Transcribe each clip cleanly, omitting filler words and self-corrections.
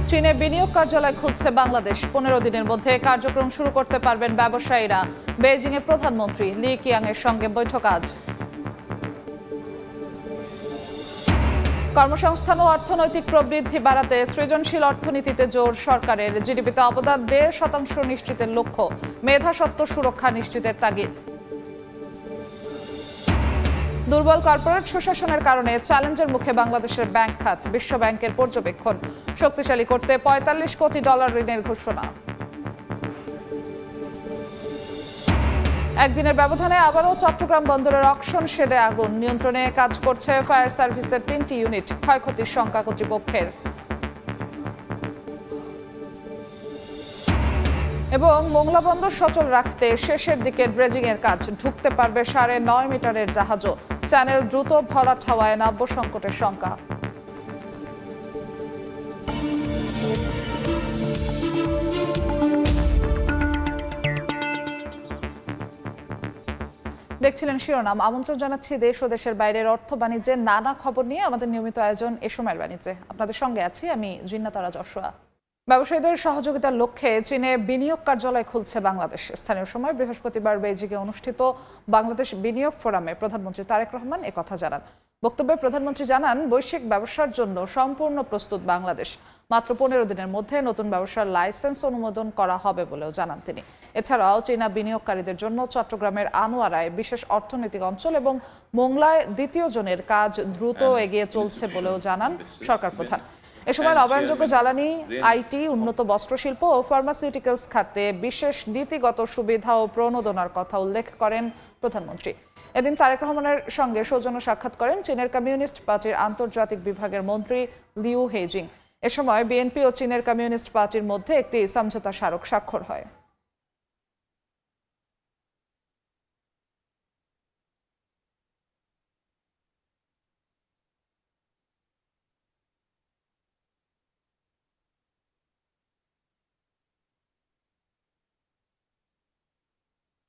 চীনে বিনিয়োগ কার্যালয় খুলছে বাংলাদেশ। 15 দিনের মধ্যে কার্যক্রম শুরু করতে পারবেন ব্যবসায়ীরা। বেইজিংয়ে প্রধানমন্ত্রী লি কিয়াংয়ের সঙ্গে বৈঠক আজ। কর্মসংস্থান ও অর্থনৈতিক প্রবৃদ্ধি বাড়াতে সৃজনশীল অর্থনীতিতে জোর সরকারের। জিডিপিতে অবদান 1.5% নিশ্চিতের লক্ষ্য। মেধাস্বত্ব সুরক্ষা নিশ্চিতের তাগিদ। দুর্বল কর্পোরেট সুশাসনের কারণে চ্যালেঞ্জের মুখে বাংলাদেশের ব্যাংক খাত। বিশ্ব ব্যাংকের পর্যবেক্ষণ, শক্তিশালী করতে $45 কোটি ঋণের ঘোষণা। একদিনের ব্যবধানে আবারও চট্টগ্রাম বন্দরের অকশন শেডে আগুন। নিয়ন্ত্রণে কাজ করছে ফায়ার সার্ভিসের 3টি ইউনিট। ক্ষয়ক্ষতির শঙ্কা কর্তৃপক্ষের। এবং মোংলা বন্দর সচল রাখতে শেষের দিকে ড্রেজিংয়ের কাজ। ঢুকতে পারবে 9.5 মিটারের জাহাজও। চ্যানেল দ্রুত ভরাট হওয়ায় নাব্য সংকটের শঙ্কা। দেখছিলেন শিরোনাম। আমন্ত্রণ জানাচ্ছি দেশ ও দেশের বাইরের অর্থ বাণিজ্যের নানা খবর নিয়ে আমাদের নিয়মিত আয়োজন এ সময়ের বাণিজ্যে। আপনাদের সঙ্গে আছি আমি জিন্নাতারা যশোয়া। ব্যবসায়ীদের সহযোগিতার লক্ষ্যে চীনে বিনিয়োগ কার্যালয় খুলছে বাংলাদেশ। স্থানীয় সময় বৃহস্পতিবার বেইজিংয়ে অনুষ্ঠিত বাংলাদেশ বিনিয়োগ ফোরামে প্রধানমন্ত্রী তারেক রহমান একথা জানান। বক্তব্যে প্রধানমন্ত্রী জানান, বৈশ্বিক ব্যবসার জন্য সম্পূর্ণ প্রস্তুত বাংলাদেশ। মাত্র 15 দিনের মধ্যে নতুন ব্যবসার লাইসেন্স অনুমোদন করা হবে বলেও জানান তিনি। এছাড়াও চীনা বিনিয়োগকারীদের জন্য চট্টগ্রামের আনোয়ারায় বিশেষ অর্থনৈতিক অঞ্চল এবং মোংলায় 2য় জোনের কাজ দ্রুত এগিয়ে চলছে বলেও জানান সরকার প্রধান। এ সময় নবায়নযোগ্য জ্বালানি, আইটি, উন্নত বস্ত্রশিল্প ও ফার্মাসিউটিক্যালস খাতে বিশেষ নীতিগত সুবিধা ও প্রণোদনার কথা উল্লেখ করেন প্রধানমন্ত্রী। এদিন তারেক রহমানের সঙ্গে সৌজন্য সাক্ষাৎ করেন চীনের কমিউনিস্ট পার্টির আন্তর্জাতিক বিভাগের মন্ত্রী লিউ হেজিং। এ সময় বিএনপি ও চীনের কমিউনিস্ট পার্টির মধ্যে একটি সমঝোতা স্মারক স্বাক্ষর হয়।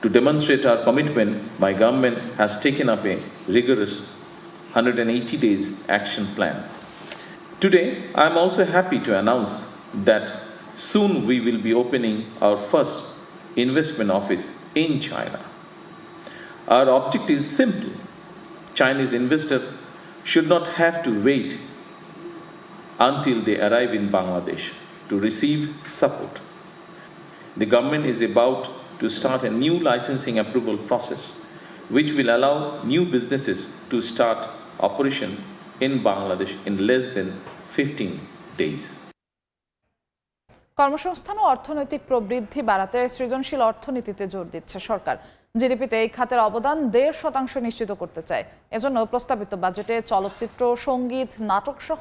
To demonstrate our commitment, my government has taken up a rigorous 180 days action plan. Today, I am also happy to announce that soon we will be opening our first investment office in China. Our objective is simple. Chinese investors should not have to wait until they arrive in Bangladesh to receive support. The government is about to start a new licensing approval process, which will allow new businesses to start operation in Bangladesh in less than 15 days. কর্মসংস্থান ও অর্থনৈতিক প্রবৃদ্ধি বাড়াতে সৃজনশীল অর্থনীতিতে জোর দিচ্ছে সরকার। জিডিপিতে এই খাতের অবদান 1.5% নিশ্চিত করতে চায়। এজন্য প্রস্তাবিত বাজেটে চলচ্চিত্র, সঙ্গীত, নাটক সহ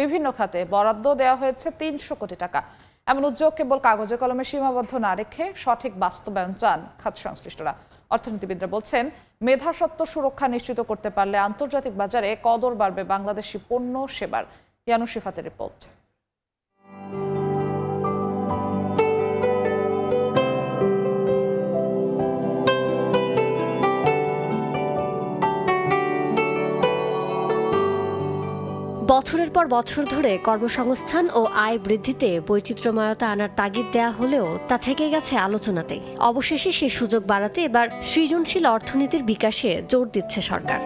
বিভিন্ন খাতে বরাদ্দ দেওয়া হয়েছে 300 কোটি টাকা। এমন উদ্যোগ কেবল কাগজে কলমে সীমাবদ্ধ না রেখে সঠিক বাস্তবায়ন চান খাত সংশ্লিষ্টরা। অর্থনীতিবিদরা বলছেন, মেধাস্বত্ব সুরক্ষা নিশ্চিত করতে পারলে আন্তর্জাতিক বাজারে কদর বাড়বে বাংলাদেশি পণ্য সেবার। ইয়ানু শিফাতের রিপোর্ট। বছরের পর বছর ধরে কর্মসংস্থান ও আয় বৃদ্ধিতে বৈচিত্র্যময়তা আনার তাগিদ দেয়া হলেও তা থেকে গেছে আলোচনাতেই। অবশেষে সেই সুযোগ বাড়াতে এবার সৃজনশীল অর্থনীতির বিকাশে জোর দিচ্ছে সরকার।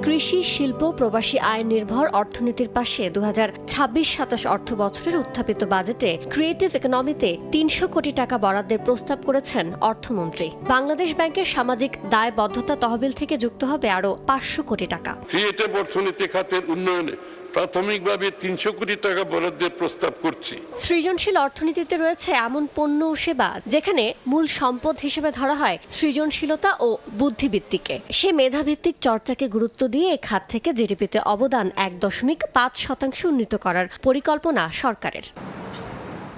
কৃষি, শিল্প, প্রবাসী আয় নির্ভর অর্থনীতির পাশে 2026-27 অর্থ বছরের উত্থাপিত বাজেটে ক্রিয়েটিভ ইকোনমিতে 300 কোটি টাকা বরাদ্দের প্রস্তাব করেছেন অর্থমন্ত্রী। বাংলাদেশ ব্যাংকের সামাজিক দায়বদ্ধতা তহবিল থেকে যুক্ত হবে আরও 500 কোটি টাকা। ক্রিয়েটিভ অর্থনীতি খাতের উন্নয়নে প্রাথমিকভাবে 300 কোটি টাকা বরাদ্দের প্রস্তাব করছি। সৃজনশীল অর্থনীতিতে রয়েছে এমন পণ্য ও সেবা যেখানে মূল সম্পদ হিসেবে ধরা হয় সৃজনশীলতা ও বুদ্ধিবৃত্তিকে। সে মেধাভিত্তিক চর্চাকে গুরুত্ব দিয়ে এ খাত থেকে জিডিপিতে অবদান 1.5% উন্নীত করার পরিকল্পনা সরকারের।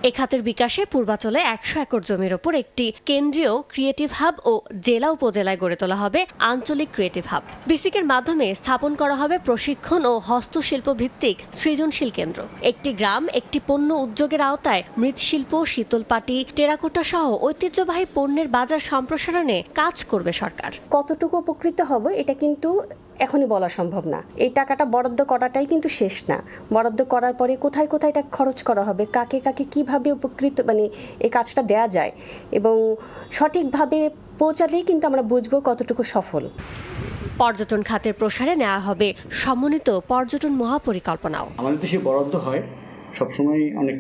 এ খাতের বিকাশে পূর্বাচলে 100 একর জমির ওপর একটি কেন্দ্রীয় ক্রিয়েটিভ হাব ও জেলা উপজেলায় গড়ে তোলা হবে আঞ্চলিক ক্রিয়েটিভ হাব। বিসিকের মাধ্যমে স্থাপন করা হবে প্রশিক্ষণ ও হস্তশিল্প ভিত্তিক সৃজনশীল কেন্দ্র। একটি গ্রাম একটি পণ্য উদ্যোগের আওতায় মৃৎশিল্প, শীতলপাটি, টেরাকোটা সহ ঐতিহ্যবাহী পণ্যের বাজার সম্প্রসারণে কাজ করবে সরকার। কতটুকু উপকৃত হবে এটা কিন্তু এখনই বলা সম্ভব না। এই টাকাটা বরাদ্দ করাটাই কিন্তু শেষ না। বরাদ্দ করার পরে কোথায় কোথায় এটা খরচ করা হবে, কাকে কাকে কিভাবে উপকৃত এই কাজটা দেয়া যায় এবং সঠিকভাবে পৌঁছালেই কিন্তু আমরা বুঝবো কতটুকু সফল। পর্যটন খাতের প্রসারে নেওয়া হবে সমন্বিত পর্যটন মহাপরিকল্পনাও। আমাদের দেশে বরাদ্দ হয়, সবসময় অনেক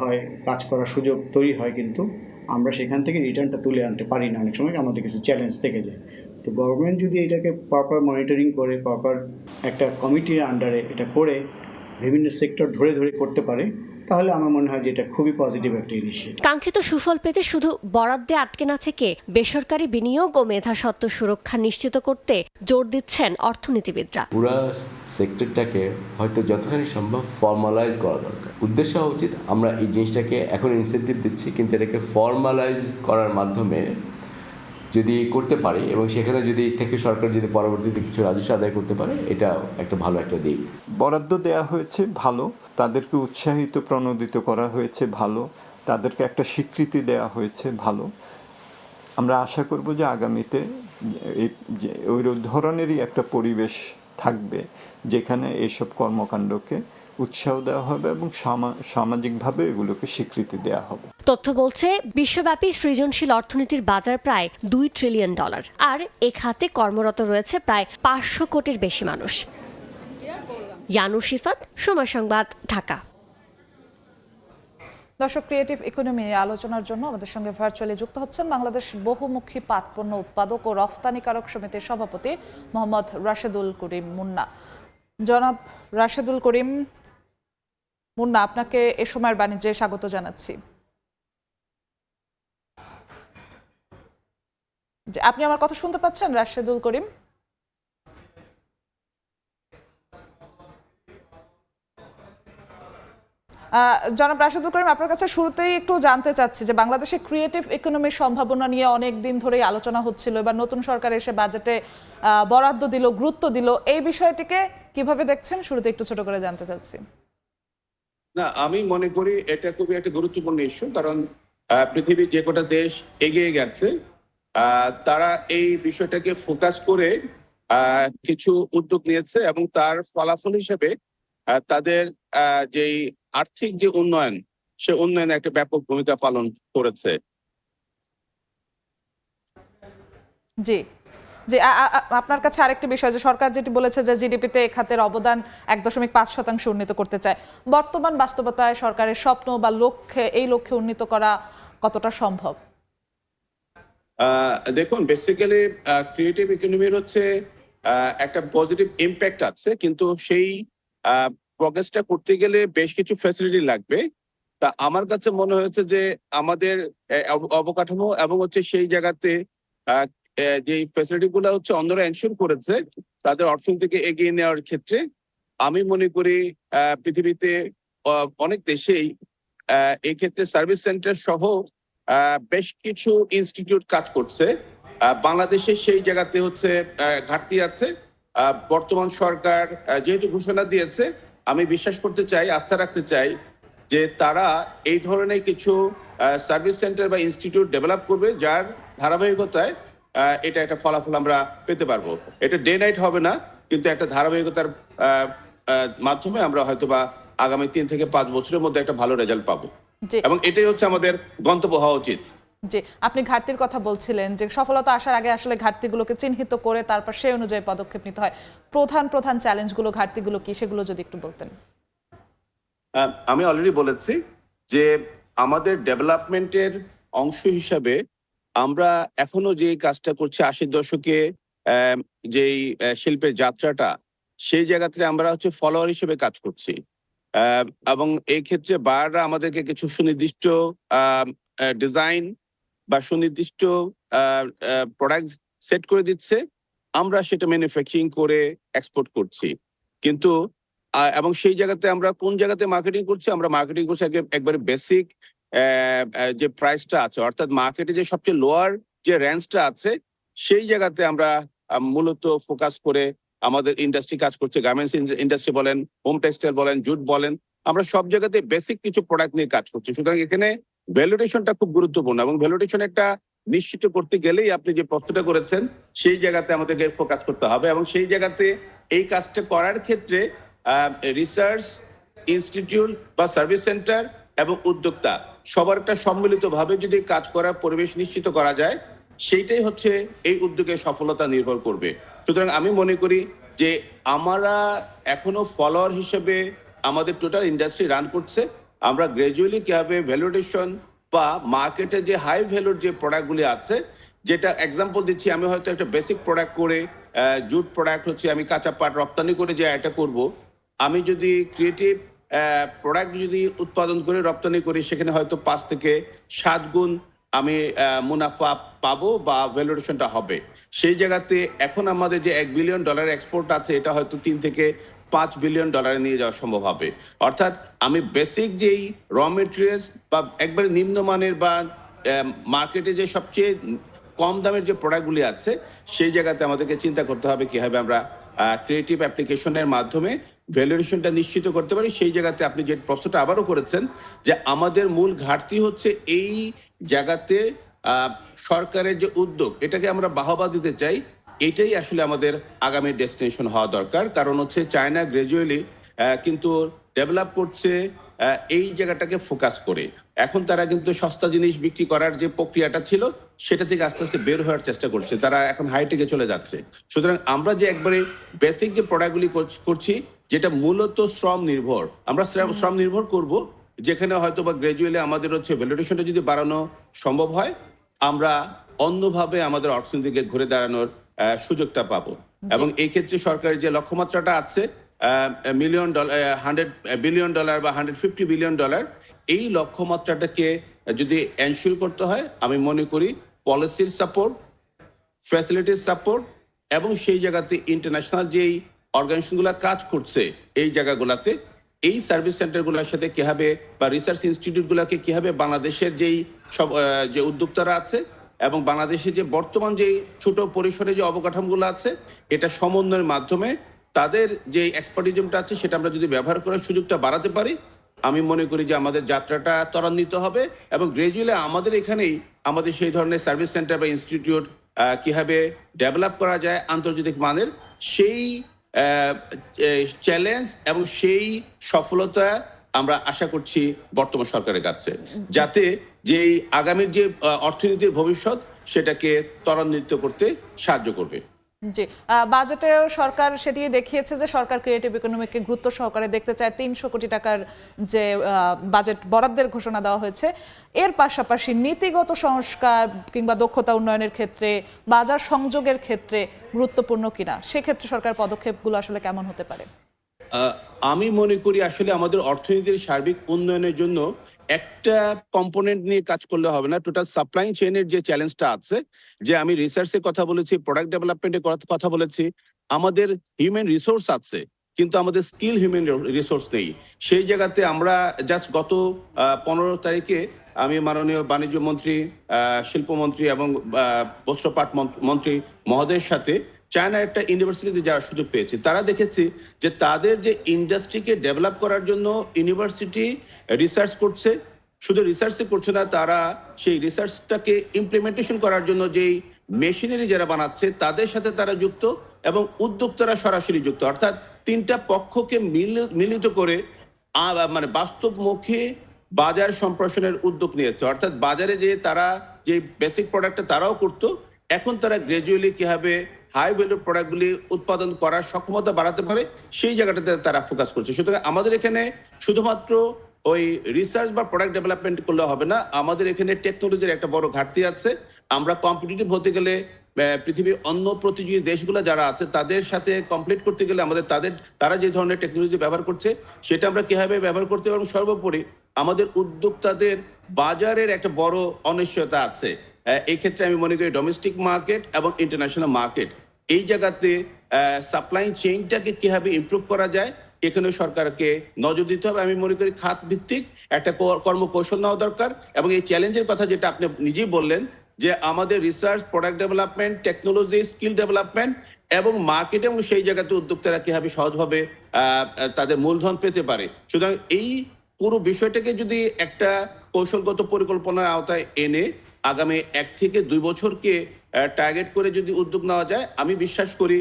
হয়, কাজ করার সুযোগ তৈরি হয়, কিন্তু আমরা সেখান থেকে রিটার্নটা তুলে আনতে পারি না। অনেক সময় আমাদের কিছু চ্যালেঞ্জ থেকে যায়। তো গভর্নমেন্ট যদি এটাকে প্রপার মনিটরিং করে, প্রপার একটা কমিটির আন্ডারে এটা করে বিভিন্ন সেক্টর ধরে ধরে করতে পারে, তাহলে আমার মনে হয় যে এটা খুবই পজিটিভ একটা ইনিশিয়েটিভ। কাঙ্ক্ষিত সুফল পেতে শুধু বরাদ্দে আটকে না থেকে বেসরকারি বিনিয়োগ ও মেধাস্বত্ব সুরক্ষা নিশ্চিত করতে জোর দিচ্ছেন অর্থনীতিবিদরা। পুরো সেক্টরটাকে হয়তো যতখানি সম্ভব ফর্মালাইজ করা দরকার। উদ্দেশ্য হওয়া উচিত আমরা এই জিনিসটাকে এখন ইনসেন্টিভ দিচ্ছি, কিন্তু এটাকে ফর্মালাইজ করার মাধ্যমে যদি করতে পারি এবং সেখানে যদি থেকে সরকার যদি পরবর্তীতে কিছু রাজস্ব আদায় করতে পারে, এটা একটা ভালো একটা দিক। বরাদ্দ দেওয়া হয়েছে ভালো, তাদেরকে উৎসাহিত প্রণোদিত করা হয়েছে ভালো, তাদেরকে একটা স্বীকৃতি দেওয়া হয়েছে ভালো। আমরা আশা করব যে আগামীতে ওই ধরনেরই একটা পরিবেশ থাকবে যেখানে এইসব কর্মকাণ্ডকে উৎসাহ দেওয়া হবে এবং সামাজিকভাবে এগুলোকে স্বীকৃতি দেওয়া হবে। তথ্য বলছে বিশ্বব্যাপী সৃজনশীল অর্থনীতির বাজার প্রায় $2 ট্রিলিয়ন, আর এ খাতে কর্মরত রয়েছে প্রায় 500 কোটির বেশি মানুষ। ইয়ানুর শিফাত, সময় সংবাদ, ঢাকা। দর্শক, ক্রিয়েটিভ ইকোনমি নিয়ে আলোচনার জন্য আমাদের সঙ্গে ভার্চুয়ালি যুক্ত হচ্ছেন বাংলাদেশ বহুমুখী পাট পণ্য উৎপাদক ও রফতানিকারক সমিতির সভাপতি মোহাম্মদ রাশেদুল করিম মুন্না। জনাব রাশেদুল করিম মুন্না, আপনাকে এ সময়ের বাণিজ্যে স্বাগত জানাচ্ছি। আপনি আমার কথা শুনতে পাচ্ছেন রাশেদুল করিম? জনাব রাশেদুল করিম, আপনার কাছে শুরুতেই একটু জানতে চাচ্ছি যে বাংলাদেশে ক্রিয়েটিভ ইকোনমির সম্ভাবনা নিয়ে অনেক দিন ধরেই আলোচনা হচ্ছিল, এবার নতুন সরকার এসে বাজেটে বরাদ্দ দিল, গুরুত্ব দিল, এই বিষয়টিকে কিভাবে দেখছেন শুরুতে একটু ছোট করে জানতে চাচ্ছি। না, আমি মনে করি এটা খুবই একটা গুরুত্বপূর্ণ ইস্যু, কারণ পৃথিবীর যে কটা দেশ এগিয়ে গেছে তারা এই বিষয়টাকে ফোকাস করে কিছু উদ্যোগ নিয়েছে এবং তার ফলাফল হিসেবে তাদের যেই আর্থিক যে উন্নয়ন, সে উন্নয়নে একটা ব্যাপক ভূমিকা পালন করেছে। জি জি, আপনার কাছে আরেকটি বিষয়, যে সরকার যেটি বলেছে যে জিডিপিতে এ খাতের অবদান 1.5% উন্নীত করতে চায়, বর্তমান বাস্তবতায় সরকারের স্বপ্ন বা লক্ষ্যে এই লক্ষ্যে উন্নীত করা কতটা সম্ভব? দেখুন, বেসিক্যালি ক্রিয়েটিভ ইকোনমির হচ্ছে একটা পজিটিভ ইম্প্যাক্ট আছে, কিন্তু সেই প্রগ্রেসটা করতে গেলে বেশ কিছু ফ্যাসিলিটি লাগবে। তা আমার কাছে মনে হয়েছে যে আমাদের অবকাঠামো এবং হচ্ছে সেই জায়গাতে যে ফ্যাসিলিটি গুলো হচ্ছে অন্যরা এনশিওর করেছে তাদের অর্থনীতিকে এগিয়ে নেওয়ার ক্ষেত্রে, আমি মনে করি পৃথিবীতে অনেক দেশেই এই ক্ষেত্রে সার্ভিস সেন্টার সহ বেশ কিছু ইনস্টিটিউট কাজ করছে। বাংলাদেশে সেই জায়গাতে হচ্ছে ঘাটতি আছে। বর্তমান সরকার যেহেতু ঘোষণা দিয়েছে, আমি বিশ্বাস করতে চাই, আস্থা রাখতে চাই যে তারা এই ধরনের কিছু সার্ভিস সেন্টার বা ইনস্টিটিউট ডেভেলপ করবে, যার ধারাবাহিকতায় এটা একটা ফলাফল আমরা পেতে পারবো। এটা ডে নাইট হবে না, কিন্তু একটা ধারাবাহিকতার মাধ্যমে আমরা হয়তোবা আগামী 3 থেকে 5 বছরের মধ্যে একটা ভালো রেজাল্ট পাবো, এবং এটাই হচ্ছে আমাদের গন্তব্য হওয়া উচিত। জি, আপনি ঘাটতির কথা বলছিলেন যে সফলতা আসার আগে আসলে ঘাটতিগুলোকে চিহ্নিত করে তারপর সেই অনুযায়ী পদক্ষেপ নিতে হয়। প্রধান প্রধান চ্যালেঞ্জগুলো, ঘাটতিগুলো কি, সেগুলো যদি একটু বলতেন। আমি অলরেডি বলেছি যে আমাদের ডেভেলপমেন্টের অংশ হিসাবে আমরা এখনো যে কাজটা করছি 80 দশকে, যেই শিল্পের যাত্রাটা, সেই জায়গাতে আমরা হচ্ছে ফলোয়ার হিসেবে কাজ করছি, এবং এই ক্ষেত্রে বাররা আমাদেরকে কিছু সুনির্দিষ্ট ডিজাইন বা সুনির্দিষ্ট প্রোডাক্ট সেট করে দিচ্ছে, আমরা সেটা ম্যানুফ্যাকচারিং করে এক্সপোর্ট করছি। কিন্তু এবং সেই জায়গাতে আমরা কোন জায়গাতে মার্কেটিং করছি, আমরা মার্কেটিং করছি একবারে বেসিক যে প্রাইসটা আছে, অর্থাৎ মার্কেটে যে সবচেয়ে লোয়ার যে রেঞ্জটা আছে, সেই জায়গাতে আমরা মূলত ফোকাস করে আমাদের ইন্ডাস্ট্রি কাজ করছে। গার্মেন্টস ইন্ডাস্ট্রি বলেন, হোম টেক্সটাইল বলেন, জুট বলেন, আমরা সব জায়গাতে বেসিক কিছু প্রোডাক্ট নিয়ে কাজ করছি। সুতরাং এখানে ভ্যালুটেশনটা খুব গুরুত্বপূর্ণ, এবং ভ্যালুটেশন একটা নিশ্চিত করতে গেলেই আপনি যে প্রশ্নটা করেছেন সেই জায়গাতে আমাদেরকে ফোকাস করতে হবে, এবং সেই জায়গাতে এই কাজটা করার ক্ষেত্রে রিসার্চ ইনস্টিটিউট বা সার্ভিস সেন্টার এবং উদ্যোক্তা সবার একটা সম্মিলিতভাবে যদি কাজ করার পরিবেশ নিশ্চিত করা যায়, সেইটাই হচ্ছে এই উদ্যোগের সফলতা নির্ভর করবে। সুতরাং আমি মনে করি যে আমরা এখনো ফলোয়ার হিসেবে আমাদের টোটাল ইন্ডাস্ট্রি রান করছে। আমরা গ্র্যাজুয়ালি কিভাবে ভ্যালুডেশন বা মার্কেটে যে হাই ভ্যালুর যে প্রোডাক্টগুলি আছে, যেটা এক্সাম্পল দিচ্ছি, আমি হয়তো একটা বেসিক প্রোডাক্ট করে জুট প্রোডাক্ট হচ্ছে আমি কাঁচা পাট রপ্তানি করে যে এটা করব, আমি যদি ক্রিয়েটিভ প্রোডাক্ট যদি উৎপাদন করে রপ্তানি করি, সেখানে হয়তো 5 থেকে 7 গুণ আমি মুনাফা পাবো বা ভ্যালুডেশনটা হবে। সেই জায়গাতে এখন আমাদের যে $1 বিলিয়ন এক্সপোর্ট আছে, এটা হয়তো 3 থেকে $5 বিলিয়ন নিয়ে যাওয়া সম্ভব হবে। অর্থাৎ আমি বেসিক যেই র মেটেরিয়ালস বা একবারে নিম্নমানের বা মার্কেটে যে সবচেয়ে কম দামের যে প্রোডাক্টগুলি আছে, সেই জায়গাতে আমাদেরকে চিন্তা করতে হবে কিভাবে আমরা ক্রিয়েটিভ অ্যাপ্লিকেশনের মাধ্যমে ভ্যালুয়েশনটা নিশ্চিত করতে পারি। সেই জায়গাতে আপনি যে প্রশ্নটা আবারও করেছেন যে আমাদের মূল ঘাটতি হচ্ছে এই জায়গাতে সরকারের যে উদ্যোগ, এটাকে আমরা বাহবা দিতে চাই। এটাই আসলে আমাদের আগামী ডেস্টিনেশন হওয়া দরকার। কারণ হচ্ছে চায়না গ্রাজুয়ালি কিন্তু ডেভেলপ করছে এই জায়গাটাকে ফোকাস করে। এখন তারা কিন্তু সস্তা জিনিস বিক্রি করার যে প্রক্রিয়াটা ছিল, সেটা থেকে আস্তে আস্তে বের হওয়ার চেষ্টা করছে। তারা এখন হাইটেকে চলে যাচ্ছে। সুতরাং আমরা যে একবারে বেসিক যে প্রোডাক্টগুলি করছি, যেটা মূলত শ্রম নির্ভর, আমরা শ্রম নির্ভর করব, যেখানে হয়তো বা গ্রাজুয়ালি আমাদের হচ্ছে ভ্যালুডেশনটা যদি বাড়ানো সম্ভব হয়, আমরা অন্যভাবে আমাদের অর্থনীতিকে ঘুরে দাঁড়ানোর সুযোগটা পাবো। এবং এই ক্ষেত্রে সরকারের যে লক্ষ্যমাত্রাটা আছে $100 বিলিয়ন বা $150 বিলিয়ন, এই লক্ষ্যমাত্রাটাকে যদি এনশিওর করতে হয়, আমি মনে করি পলিসির সাপোর্ট, ফ্যাসিলিটির সাপোর্ট এবং সেই জায়গাতে ইন্টারন্যাশনাল যেই অর্গানাইজেশনগুলো কাজ করছে এই জায়গাগুলোতে, এই সার্ভিস সেন্টারগুলোর সাথে কিভাবে বা রিসার্চ ইনস্টিটিউটগুলোকে কিভাবে বাংলাদেশের যেই সব যে উদ্যোক্তারা আছে এবং বাংলাদেশের যে বর্তমান যেই ছোট পরিসরে যে অবকাঠামোগুলো আছে, এটা সমন্বয়ের মাধ্যমে তাদের যে এক্সপার্টিজমটা আছে সেটা আমরা যদি ব্যবহার করার সুযোগটা বাড়াতে পারি, আমি মনে করি যে আমাদের যাত্রাটা ত্বরান্বিত হবে এবং গ্রাজুয়ালি আমাদের এখানেই আমাদের সেই ধরনের সার্ভিস সেন্টার বা ইনস্টিটিউট কিভাবে ডেভেলপ করা যায় আন্তর্জাতিক মানের, সেই চ্যালেঞ্জ এবং সেই সফলতা আমরা আশা করছি বর্তমান সরকারের কাছে, যাতে যেই আগামীর যে অর্থনীতির ভবিষ্যৎ সেটাকে ত্বরান্বিত করতে সাহায্য করবে। জি, বাজেটেও সরকার সেটি দেখিয়েছে যে সরকার ক্রিয়েটিভ ইকোনমিকে গুরুত্ব সহকারে দেখতে চায়। 300 কোটি টাকার যে বাজেট বরাদ্দের ঘোষণা দেওয়া হয়েছে, এর পাশাপাশি নীতিগত সংস্কার কিংবা দক্ষতা উন্নয়নের ক্ষেত্রে, বাজার সংযোগের ক্ষেত্রে গুরুত্বপূর্ণ কিনা, সেক্ষেত্রে সরকার পদক্ষেপগুলো আসলে কেমন হতে পারে? আমি মনে করি আসলে আমাদের অর্থনীতির সার্বিক উন্নয়নের জন্য একটা কম্পোনেন্ট নিয়ে কাজ করলে হবে না, টোটাল সাপ্লাই চেইনের যে চ্যালেঞ্জটা আছে, যে আমি রিসার্চের কথা বলেছি, প্রোডাক্ট ডেভেলপমেন্টের কথা বলেছি, আমাদের হিউম্যান রিসোর্স আছে কিন্তু আমাদের স্কিল হিউম্যান রিসোর্স নেই। সেই জায়গাতে আমরা জাস্ট গত 15 তারিখে আমি মাননীয় বাণিজ্য মন্ত্রী, শিল্পমন্ত্রী এবং বস্ত্রপাট মন্ত্রী মহোদয়ের সাথে চায়নার একটা ইউনিভার্সিটিতে যাওয়ার সুযোগ পেয়েছি। তারা দেখেছি যে তাদের যে ইন্ডাস্ট্রিকে ডেভেলপ করার জন্য ইউনিভার্সিটি রিসার্চ করছে, শুধু রিসার্চই করছে না, তারা সেই রিসার্চটাকে ইমপ্লিমেন্টেশন করার জন্য যেই মেশিনারি যারা বানাচ্ছে তাদের সাথে তারা যুক্ত এবং উদ্যোক্তারা সরাসরি যুক্ত। অর্থাৎ 3টা পক্ষকে মিলিত করে মানে বাস্তবমুখী বাজার সম্প্রসারণের উদ্যোগ নিয়েছে। অর্থাৎ বাজারে যে তারা যে বেসিক প্রোডাক্টটা তারাও করতো, এখন তারা গ্রাজুয়ালি কিভাবে হাই ভ্যালু প্রোডাক্টগুলি উৎপাদন করার সক্ষমতা বাড়াতে পারে সেই জায়গাটাতে তারা ফোকাস করছে। সুতরাং আমাদের এখানে শুধুমাত্র ওই রিসার্চ বা প্রোডাক্ট ডেভেলপমেন্ট করলে হবে না, আমাদের এখানে টেকনোলজির একটা বড় ঘাটতি আছে। আমরা কম্পিটিটিভ হতে গেলে পৃথিবীর অন্য প্রতিযোগী দেশগুলো যারা আছে তাদের সাথে কমপ্লিট করতে গেলে আমাদের তারা যে ধরনের টেকনোলজি ব্যবহার করছে সেটা আমরা কিভাবে ব্যবহার করতে পারবো। সর্বোপরি আমাদের উদ্যোক্তাদের বাজারের একটা বড় অনিশ্চয়তা আছে। এই ক্ষেত্রে আমি মনে করি ডোমেস্টিক মার্কেট এবং ইন্টারন্যাশনাল মার্কেট, এই জায়গাতে সাপ্লাই চেইনটাকে কিভাবে ইমপ্রুভ করা যায়, এখানে সরকারকে নজর দিতে হবে। আমি মনে করি খাত ভিত্তিক একটা কর্মকৌশল নেওয়া দরকার এবং এই চ্যালেঞ্জের কথা যেটা আপনি নিজেই বললেন যে আমাদের research, product development, technology, skill development এবং মার্কেট এবং সেই জায়গাতে উদ্যোক্তারা কিভাবে সহজভাবে তাদের মূলধন পেতে পারে। সুতরাং এই পুরো বিষয়টাকে যদি একটা কৌশলগত পরিকল্পনার আওতায় এনে আগামী 1 থেকে 2 বছরকে টার্গেট করে যদি উদ্যোগ নেওয়া যায়, আমি বিশ্বাস করি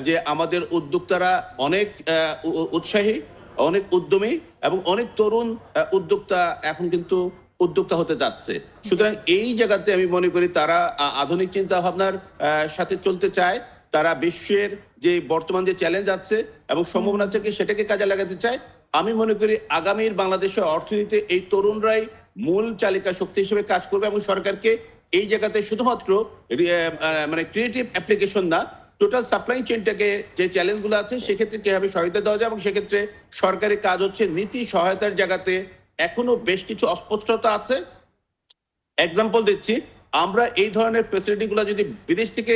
যে আমাদের উদ্যোক্তারা অনেক উৎসাহী, অনেক উদ্যমী এবং অনেক তরুণ উদ্যোক্তা এখন কিন্তু উদ্যোক্তা হতে যাচ্ছে। সুতরাং এই জায়গাতে আমি মনে করি তারা আধুনিক চিন্তা ভাবনার সাথে চলতে চায়, তারা বিশ্বের যে বর্তমান যে চ্যালেঞ্জ আছে এবং সম্ভাবনা আছে সেটাকে কাজে লাগাতে চায়। আমি মনে করি আগামীর বাংলাদেশের অর্থনীতিতে এই তরুণরাই মূল চালিকা শক্তি হিসেবে কাজ করবে এবং সরকারকে এই জায়গাতে শুধুমাত্র মানে ক্রিয়েটিভ অ্যাপ্লিকেশন না, টোটাল সাপ্লাই চেইনটাকে যে চ্যালেঞ্জগুলো আছে সেক্ষেত্রে কিভাবে সহায়তা দেওয়া যায় এবং সেক্ষেত্রে সরকারের কাজ হচ্ছে নীতি সহায়তার জায়গাতে এখনো বেশ কিছু অস্পষ্টতা আছে। এক্সাম্পল দিচ্ছি, আমরা এই ধরনের ফ্যাসিলিটিগুলো যদি বিদেশ থেকে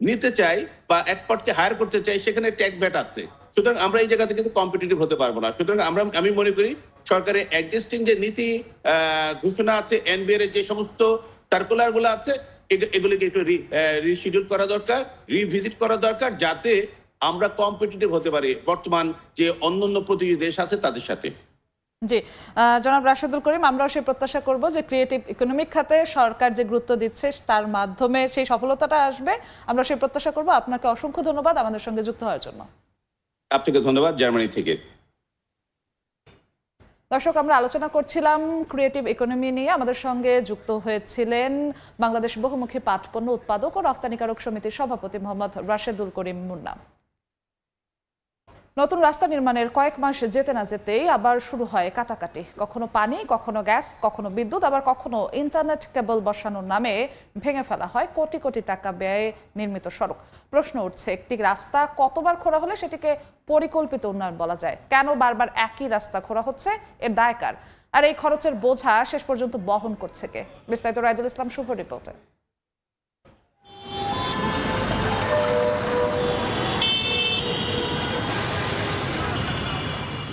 নিতে চাই বা এক্সপার্টকে হায়ার করতে চাই, সেখানে ট্যাক্স ভ্যাট আছে। সুতরাং আমরা এই জায়গাতে কিন্তু কম্পিটিটিভ হতে পারবো না। সুতরাং আমি মনে করি সরকারের এক্সিস্টিং যে নীতি ঘোষণা আছে, এনবিআর এর যে সমস্ত সার্কুলার গুলো আছে, এগুলিকে একটু রিশিডিউল করা দরকার, রিভিজিট করা দরকার, যাতে আমরা কম্পিটিটিভ হতে পারি বর্তমান যে অন্যান্য প্রতিযোগী দেশ আছে তাদের সাথে। জি, জনাব রাশেদুল করিম, আমরাও সেই প্রত্যাশা করব যে ক্রিয়েটিভ ইকোনমিক খাতে সরকার যে গুরুত্ব দিচ্ছে তার মাধ্যমে সেই সফলতাটা আসবে। আমরা সেই প্রত্যাশা করব। আপনাকে অসংখ্য ধন্যবাদ আমাদের সঙ্গে যুক্ত হওয়ার জন্য। আপনাকে ধন্যবাদ জার্মানি থেকে। দর্শক, আমরা আলোচনা করছিলাম ক্রিয়েটিভ ইকোনমি নিয়ে। আমাদের সঙ্গে যুক্ত হয়েছিলেন বাংলাদেশ বহুমুখী পাট পণ্য উৎপাদক ও রফতানিকারক সমিতির সভাপতি মোহাম্মদ রাশেদুল করিম মুন্না। নতুন রাস্তা নির্মাণের কয়েক মাস যেতে না যেতেই আবার শুরু হয় কাটাকাটি। কখনো পানি, কখনো গ্যাস, কখনো বিদ্যুৎ, আবার কখনো ইন্টারনেট কেবল বসানোর নামে ভেঙে ফেলা হয় কোটি কোটি টাকা ব্যয়ে নির্মিত সড়ক। প্রশ্ন উঠছে, একটি রাস্তা কতবার খোঁড়া হলে সেটিকে পরিকল্পিত উন্নয়ন বলা যায়? কেন বারবার একই রাস্তা খোঁড়া হচ্ছে? এর দায় কার? আর এই খরচের বোঝা শেষ পর্যন্ত বহন করছে কে? বিস্তারিত রাইদুল ইসলাম শুভ রিপোর্টে।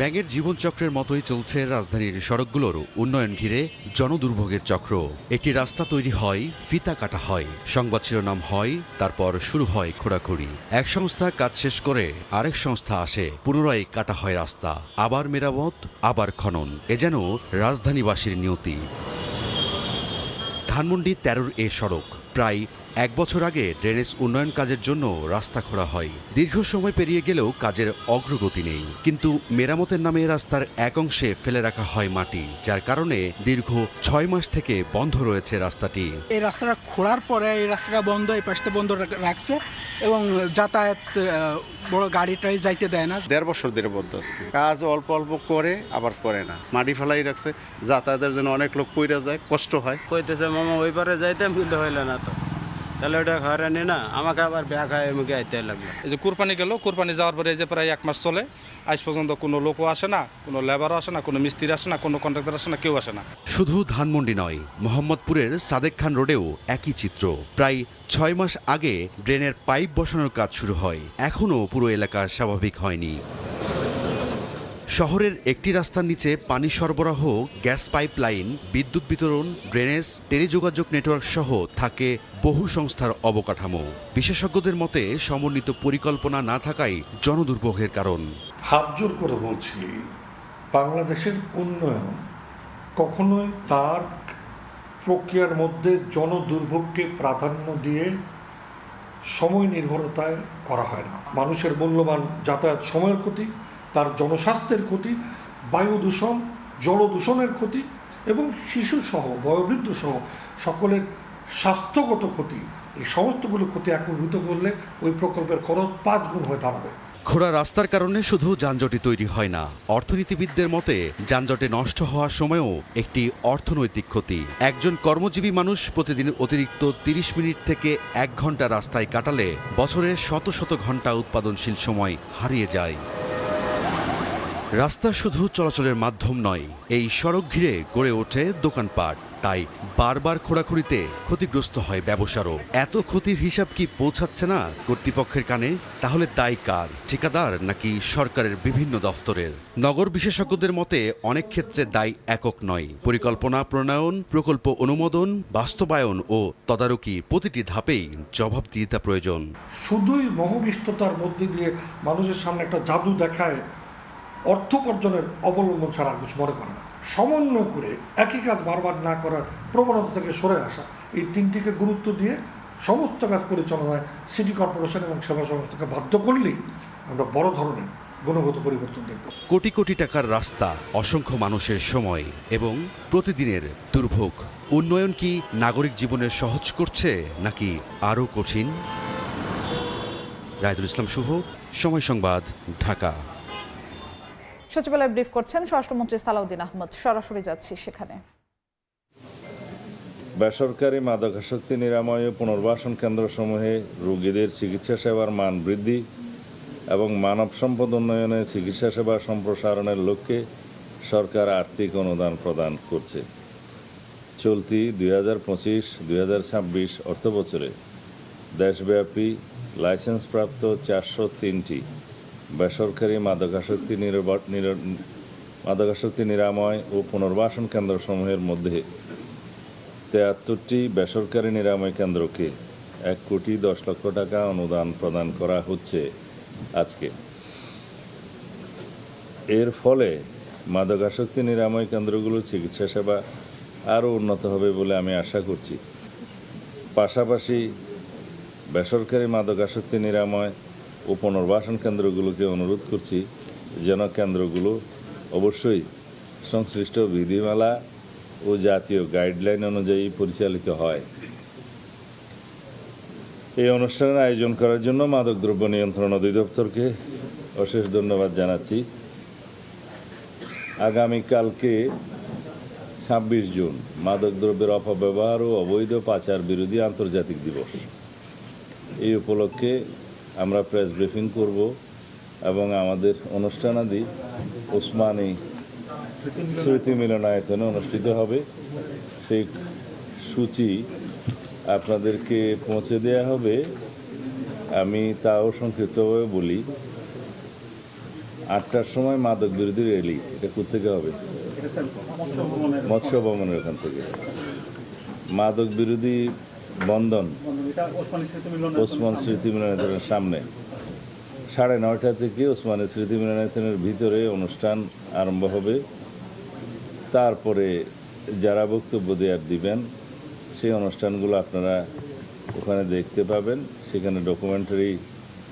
ব্যাঙের জীবনচক্রের মতোই চলছে রাজধানীর সড়কগুলোর উন্নয়ন ঘিরে জনদুর্ভোগের চক্র। একটি রাস্তা তৈরি হয়, ফিতা কাটা হয়, সংবাদ শিরোনাম হয়, তারপর শুরু হয় খোঁড়াখুড়ি। এক সংস্থা কাজ শেষ করে আরেক সংস্থা আসে, পুনরায় কাটা হয় রাস্তা, আবার মেরামত, আবার খনন। এ যেন রাজধানীবাসীর নিয়তি। ধানমন্ডি 13 এ সড়ক। প্রায় 1 বছর আগে ড্রেনেজ উন্নয়ন কাজের জন্য রাস্তা খোঁড়া হয়। দীর্ঘ সময় পেরিয়ে গেলেও কাজের অগ্রগতি নেই। কিন্তু মেরামতের নামে রাস্তার এক অংশে ফেলে রাখা হয় মাটি, যার কারণে দীর্ঘ 6 মাস থেকে বন্ধ রয়েছে রাস্তাটি। এই রাস্তাটা খোঁড়ার পরে এই রাস্তাটা বন্ধ, এই পাশটা বন্ধ রাখছে এবং যাতায়াত বড় গাড়িটাই যাইতে দেয় না। 1.5 বছর ধরে বন্ধ আছে। কাজ অল্প অল্প করে আবার করে না, মাটি ফেলাই রাখছে, যাতায়াতের জন্য অনেক লোক পইরা যায়, কষ্ট হয়। কইতেছে মামা ওই পারে যাইতাম, কিন্তু হইল না। তো তাহলে ওটা হয়রানি না, আমাকে আবার ব্যাগ হয় এমুকে আইতে লাগলো। এই যে কুরবানি গেল, কুরবানি যাওয়ার পরে এই যে প্রায় 1 মাস চলে, আজ পর্যন্ত কোনো লোকও আসে না, কোনো লেবারও আসে না, কোনো মিস্ত্রি আসে না, কোনো কন্ট্রাক্টর আসে না, কেউ আসে না। শুধু ধানমন্ডি নয়, মোহাম্মদপুরের সাদেক খান রোডেও একই চিত্র। প্রায় 6 মাস আগে ড্রেনের পাইপ বসানোর কাজ শুরু হয়, এখনও পুরো এলাকা স্বাভাবিক হয়নি। শহরের একটি রাস্তার নিচে পানি সরবরাহ, গ্যাস পাইপ লাইন, বিদ্যুৎ বিতরণ, ড্রেনেজ, টেলিযোগাযোগ নেটওয়ার্ক সহ থাকে বহু সংস্থার অবকাঠামো। বিশেষজ্ঞদের মতে সমন্বিত পরিকল্পনা না থাকাই জনদুর্ভোগের কারণ। হাত জোর করে বলছি, বাংলাদেশের উন্নয়ন কখনোই তার প্রক্রিয়ার মধ্যে জনদুর্ভোগকে প্রাধান্য দিয়ে সময় নির্ভরতায় করা হয় না। মানুষের মূল্যবান যাতায়াত সময়ের ক্ষতি, তার জনস্বাস্থ্যের ক্ষতি, বায়ু দূষণ, জলদূষণের ক্ষতি এবং শিশুসহ বয়োবৃদ্ধসহ সকলের স্বাস্থ্যগত ক্ষতি, এই সমস্তগুলো ক্ষতি একত্রিত করলে ওই প্রকল্পের খরচ 5 গুণ হয়ে দাঁড়াবে। খোঁড়া রাস্তার কারণে শুধু যানজটই তৈরি হয় না, অর্থনীতিবিদদের মতে যানজটে নষ্ট হওয়ার সময়ও একটি অর্থনৈতিক ক্ষতি। একজন কর্মজীবী মানুষ প্রতিদিন অতিরিক্ত 30 মিনিট থেকে 1 ঘন্টা রাস্তায় কাটালে বছরে শত শত ঘন্টা উৎপাদনশীল সময় হারিয়ে যায়। রাস্তা শুধু চলাচলের মাধ্যম নয়, এই সড়ক ঘিরে গড়ে ওঠে দোকানপাট। তাই বারবার খোঁড়াখুড়িতে ক্ষতিগ্রস্ত হয় ব্যবসারও। এত ক্ষতির হিসাব কি পৌঁছাচ্ছে না কর্তৃপক্ষের কানে? তাহলে দায় কার? ঠিকাদার নাকি সরকারের বিভিন্ন দফতরের? নগর বিশেষজ্ঞদের মতে অনেক ক্ষেত্রে দায় একক নয়। পরিকল্পনা প্রণয়ন, প্রকল্প অনুমোদন, বাস্তবায়ন ও তদারকি প্রতিটি ধাপেই জবাবদিহিতা প্রয়োজন। শুধুই মোহবিষ্টতার মধ্যে দিয়ে মানুষের সামনে একটা জাদু দেখায় অর্থ উপার্জনের অবলম্বন ছাড়া আর কিছু মনে করে না। সমন্বয় করে একই কাজ বারবার না করার প্রবণতা থেকে সরে আসা, এই তিনটিকে গুরুত্ব দিয়ে সমস্ত কাজ পরিচালনায় সিটি কর্পোরেশন এবং সেবা সংস্থাকে বাধ্য করলেই আমরা বড় ধরনের গুণগত পরিবর্তন দেখব। কোটি কোটি টাকার রাস্তা, অসংখ্য মানুষের সময় এবং প্রতিদিনের দুর্ভোগ, উন্নয়ন কি নাগরিক জীবনে সহজ করছে নাকি আরও কঠিন? রায়দুল ইসলাম শুভ, সময় সংবাদ, ঢাকা। সচিবালয়ে ব্রিফ করছেন স্বরাষ্ট্রমন্ত্রী সালাউদ্দিন আহমদ। সরাসরি যাচ্ছি সেখানে। বেসরকারি মাদকাসক্তি নিরাময় ও পুনর্বাসন কেন্দ্রসমূহে রোগীদের চিকিৎসা সেবার মান বৃদ্ধি এবং মানব সম্পদ উন্নয়নে চিকিৎসা সেবা সম্প্রসারণের লক্ষ্যে সরকার আর্থিক অনুদান প্রদান করছে। চলতি 2025-2026 অর্থবছরে দেশব্যাপী লাইসেন্সপ্রাপ্ত 403টি বেসরকারি মাদকাসক্তি নিরাময় ও পুনর্বাসন কেন্দ্রসমূহের মধ্যে 73টি বেসরকারি নিরাময় কেন্দ্রকে 1,10,00,000 টাকা অনুদান প্রদান করা হচ্ছে আজকে। এর ফলে মাদকাসক্তি নিরাময় কেন্দ্রগুলোর চিকিৎসা সেবা আরও উন্নত হবে বলে আমি আশা করছি। পাশাপাশি বেসরকারি মাদকাসক্তি নিরাময় ও পুনর্বাসন কেন্দ্রগুলোকে অনুরোধ করছি যেন কেন্দ্রগুলো অবশ্যই সংশ্লিষ্ট বিধিমালা ও জাতীয় গাইডলাইন অনুযায়ী পরিচালিত হয়। এই অনুষ্ঠানের আয়োজন করার জন্য মাদকদ্রব্য নিয়ন্ত্রণ অধিদপ্তরকে অশেষ ধন্যবাদ জানাচ্ছি। আগামীকালকে 26 জুন মাদকদ্রব্যের অপব্যবহার ও অবৈধ পাচার বিরোধী আন্তর্জাতিক দিবস। এই উপলক্ষে আমরা প্রেস ব্রিফিং করব এবং আমাদের অনুষ্ঠানাদি ওসমানী স্মৃতি মিলনায়তনে অনুষ্ঠিত হবে। সেই সূচি আপনাদেরকে পৌঁছে দেওয়া হবে। আমি তাও সংক্ষিপ্তভাবে বলি, 8টার সময় মাদক বিরোধী র্যালি। এটা কোথেকে হবে? মৎস্য ভবনের ওখান থেকে। মাদক বিরোধী বন্ধন ওসমান স্মৃতি মিলনায়তনের সামনে 9:30 থেকে ওসমানী স্মৃতি মিলনায়তনের ভিতরে অনুষ্ঠান আরম্ভ হবে। তারপরে যারা বক্তব্য দিবেন সেই অনুষ্ঠানগুলো আপনারা ওখানে দেখতে পাবেন। সেখানে ডকুমেন্টারি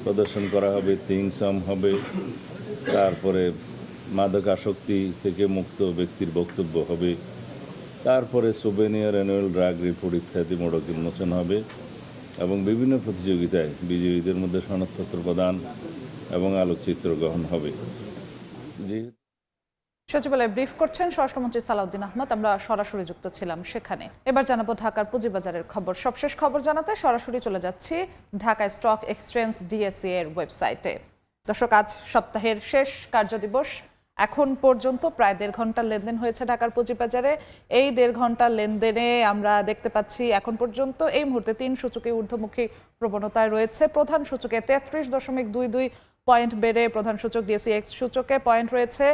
প্রদর্শন করা হবে, থিং সং হবে, তারপরে মাদক আসক্তি থেকে মুক্ত ব্যক্তির বক্তব্য হবে, তারপরে সোভেনিয়ার অ্যানুয়াল ড্রাগ রিপোর্ট ইত্যাদি মোড়ক উন্মোচন হবে এবং বিভিন্ন প্রতিযোগিতায় বিজয়ীদের মধ্যে সনদপত্র প্রদান এবং আলোকচিত্র গ্রহণ হবে। সচিবালয়ে ব্রিফ করছেন স্বরাষ্ট্রমন্ত্রী সালাউদ্দিন আহমদ। আমরা সরাসরি যুক্ত ছিলাম সেখানে। এবার জানাবো ঢাকার পুঁজিবাজারের খবর। সবশেষ খবর জানাতে সরাসরি চলে যাচ্ছি ঢাকা স্টক এক্সচেঞ্জ ডিএসই এর ওয়েবসাইটে। দর্শক, আজ সপ্তাহের শেষ কার্যদিবস। এখন পর্যন্ত প্রায় 1.5 ঘন্টা লেনদেন হয়েছে ঢাকার পুঁজিবাজারে। এই 1.5 ঘন্টা লেনদেনে আমরা দেখতে পাচ্ছি এখন পর্যন্ত এই মুহূর্তে 3 সূচকে ঊর্ধ্বমুখী প্রবণতায় রয়েছে। প্রধান সূচকে 33.22 পয়েন্ট বেড়ে প্রধান সূচক ডিএসইএক্স সূচকে পয়েন্ট রয়েছে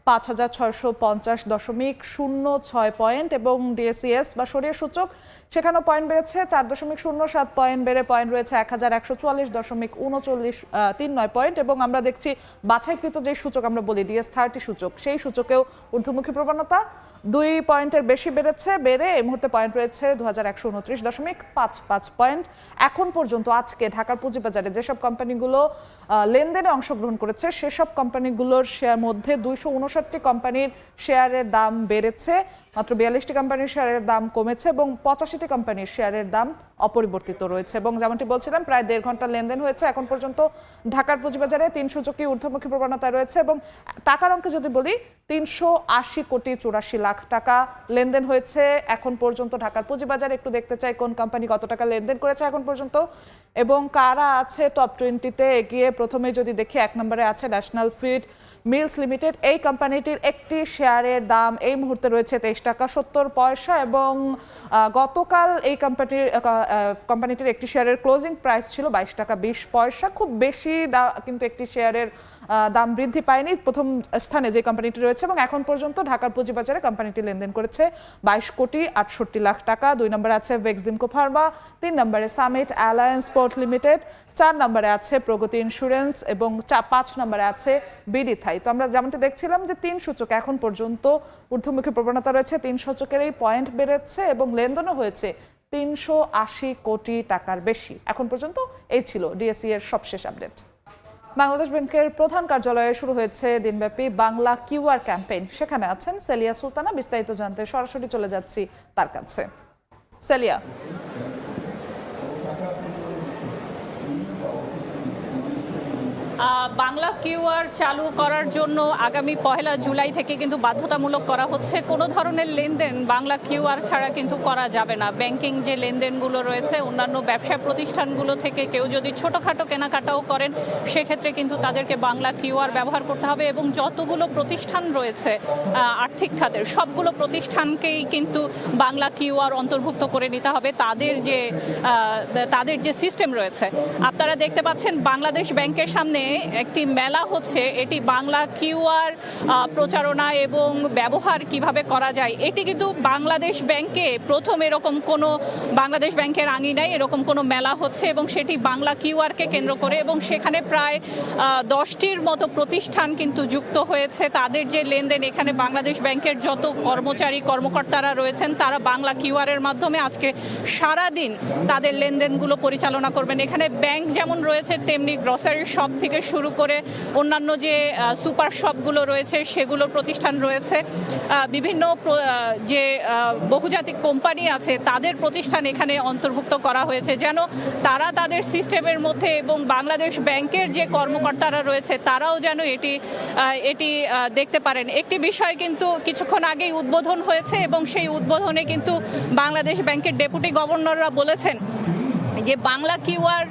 5,650.06 পয়েন্ট এবং ডিএসইএস বা সরিয়ে সূচক সেখানেও পয়েন্ট বেড়েছে 4.07 পয়েন্ট বেড়ে পয়েন্ট রয়েছে 1,144.39 পয়েন্ট এবং আমরা দেখছি বাছাইকৃত যে সূচক আমরা বলি ডিএস30 সূচক, সেই সূচকেও ঊর্ধ্বমুখী প্রবণতা 2 পয়েন্টের বেশি বেড়ে এই মুহূর্তে পয়েন্ট রয়েছে 2,129.55 পয়েন্ট। এখন পর্যন্ত আজকে ঢাকার পুঁজিবাজারে যেসব কোম্পানিগুলো লেনদেনে অংশগ্রহণ করেছে সেসব কোম্পানিগুলোর শেয়ার মধ্যে 259টি কোম্পানির শেয়ারের দাম বেড়েছে, মাত্র 42টি কোম্পানির শেয়ারের দাম কমেছে এবং 85টি কোম্পানির শেয়ারের দাম অপরিবর্তিত রয়েছে। এবং যেমনটি বলছিলাম, প্রায় 1.5 ঘন্টা লেনদেন হয়েছে। এখন পর্যন্ত ঢাকার পুঁজিবাজারে 3 সূচকই ঊর্ধ্বমুখী প্রবণতায় রয়েছে এবং টাকার অঙ্কে যদি বলি 380.84 লাখ টাকা লেনদেন হয়েছে এখন পর্যন্ত ঢাকার পুঁজিবাজারে। একটু দেখতে চাই কোন কোম্পানি কত টাকা লেনদেন করেছে এখন পর্যন্ত এবং কারা আছে টপ 20-তে এগিয়ে। প্রথমে যদি দেখি 1 নম্বরে আছে ন্যাশনাল ফিড মিলস লিমিটেড। এই কোম্পানিটির একটি শেয়ারের দাম এই মুহূর্তে রয়েছে 23.70 পয়সা এবং গতকাল এই কোম্পানিটির একটি শেয়ারের ক্লোজিং প্রাইস ছিল 22.20 পয়সা। খুব বেশি কিন্তু একটি শেয়ারের দাম বৃদ্ধি পায়নি। প্রথম স্থানে যে কোম্পানিটি রয়েছে এবং এখন পর্যন্ত ঢাকার পুঁজিবাজারে কোম্পানিটি লেনদেন করেছে 22,68,00,000 টাকা। 2 নম্বরে আছে ভেক্সিমকো ফার্মা, 3 নম্বরে সামিট অ্যালায়েন্স পোর্ট লিমিটেড, 4 নম্বরে আছে প্রগতি ইন্স্যুরেন্স এবং 5 নম্বরে আছে বিডি থাই। তো আমরা যেমনটি দেখছিলাম যে 3 সূচক এখন পর্যন্ত ঊর্ধ্বমুখী প্রবণতা রয়েছে, 3 সূচকের এই পয়েন্ট বেড়েছে এবং লেনদেনও হয়েছে 380 কোটি টাকার বেশি। এখন পর্যন্ত এই ছিল ডিএসই এর সবশেষ আপডেট। বাংলাদেশ ব্যাংকের প্রধান কার্যালয়ে শুরু হয়েছে দিনব্যাপী বাংলা কিউআর ক্যাম্পেইন। সেখানে আছেন সেলিয়া সুলতানা, বিস্তারিত জানতে সরাসরি চলে যাচ্ছি তার কাছে। সেলিয়া, বাংলা কিউআর চালু করার জন্য আগামী 1 জুলাই থেকে কিন্তু বাধ্যতামূলক করা হচ্ছে। কোনো ধরনের লেনদেন বাংলা কিউআর ছাড়া কিন্তু করা যাবে না। ব্যাংকিং যে লেনদেনগুলো রয়েছে, অন্যান্য ব্যবসা প্রতিষ্ঠানগুলো থেকে কেউ যদি ছোটোখাটো কেনাকাটাও করেন সেক্ষেত্রে কিন্তু তাদেরকে বাংলা কিউআর ব্যবহার করতে হবে এবং যতগুলো প্রতিষ্ঠান রয়েছে আর্থিক খাতের সবগুলো প্রতিষ্ঠানকেই কিন্তু বাংলা কিউআর অন্তর্ভুক্ত করে নিতে হবে তাদের যে সিস্টেম রয়েছে। আপনারা দেখতে পাচ্ছেন বাংলাদেশ ব্যাংকের সামনে একটি মেলা হচ্ছে, এটি বাংলা কিউআর প্রচারণা এবং ব্যবহার কিভাবে করা যায়। এটি কিন্তু বাংলাদেশ ব্যাংকে প্রথম এরকম কোনো বাংলাদেশ ব্যাংকের আঙিনায় এরকম কোনো মেলা হচ্ছে এবং সেটি বাংলা কিউআরকে কেন্দ্র করে এবং সেখানে প্রায় 10টির মতো প্রতিষ্ঠান কিন্তু যুক্ত হয়েছে। তাদের যে লেনদেন, এখানে বাংলাদেশ ব্যাংকের যত কর্মকর্তারা রয়েছেন তারা বাংলা কিউআরের মাধ্যমে আজকে সারাদিন তাদের লেনদেনগুলো পরিচালনা করবেন। এখানে ব্যাংক যেমন রয়েছে তেমনি গ্রসারি শপ থেকে শুরু করে অন্যান্য যে সুপার শপগুলো রয়েছে সেগুলোর প্রতিষ্ঠান রয়েছে, বিভিন্ন যে বহুজাতিক কোম্পানি আছে তাদের প্রতিষ্ঠান এখানে অন্তর্ভুক্ত করা হয়েছে যেন তারা তাদের সিস্টেমের মধ্যে এবং বাংলাদেশ ব্যাংকের যে কর্মকর্তারা রয়েছে তারাও যেন এটি দেখতে পারেন। একটি বিষয় কিন্তু কিছুক্ষণ আগেই উদ্বোধন হয়েছে এবং সেই উদ্বোধনে কিন্তু বাংলাদেশ ব্যাংকের ডেপুটি গভর্নররা বলেছেন যে বাংলা কিউআর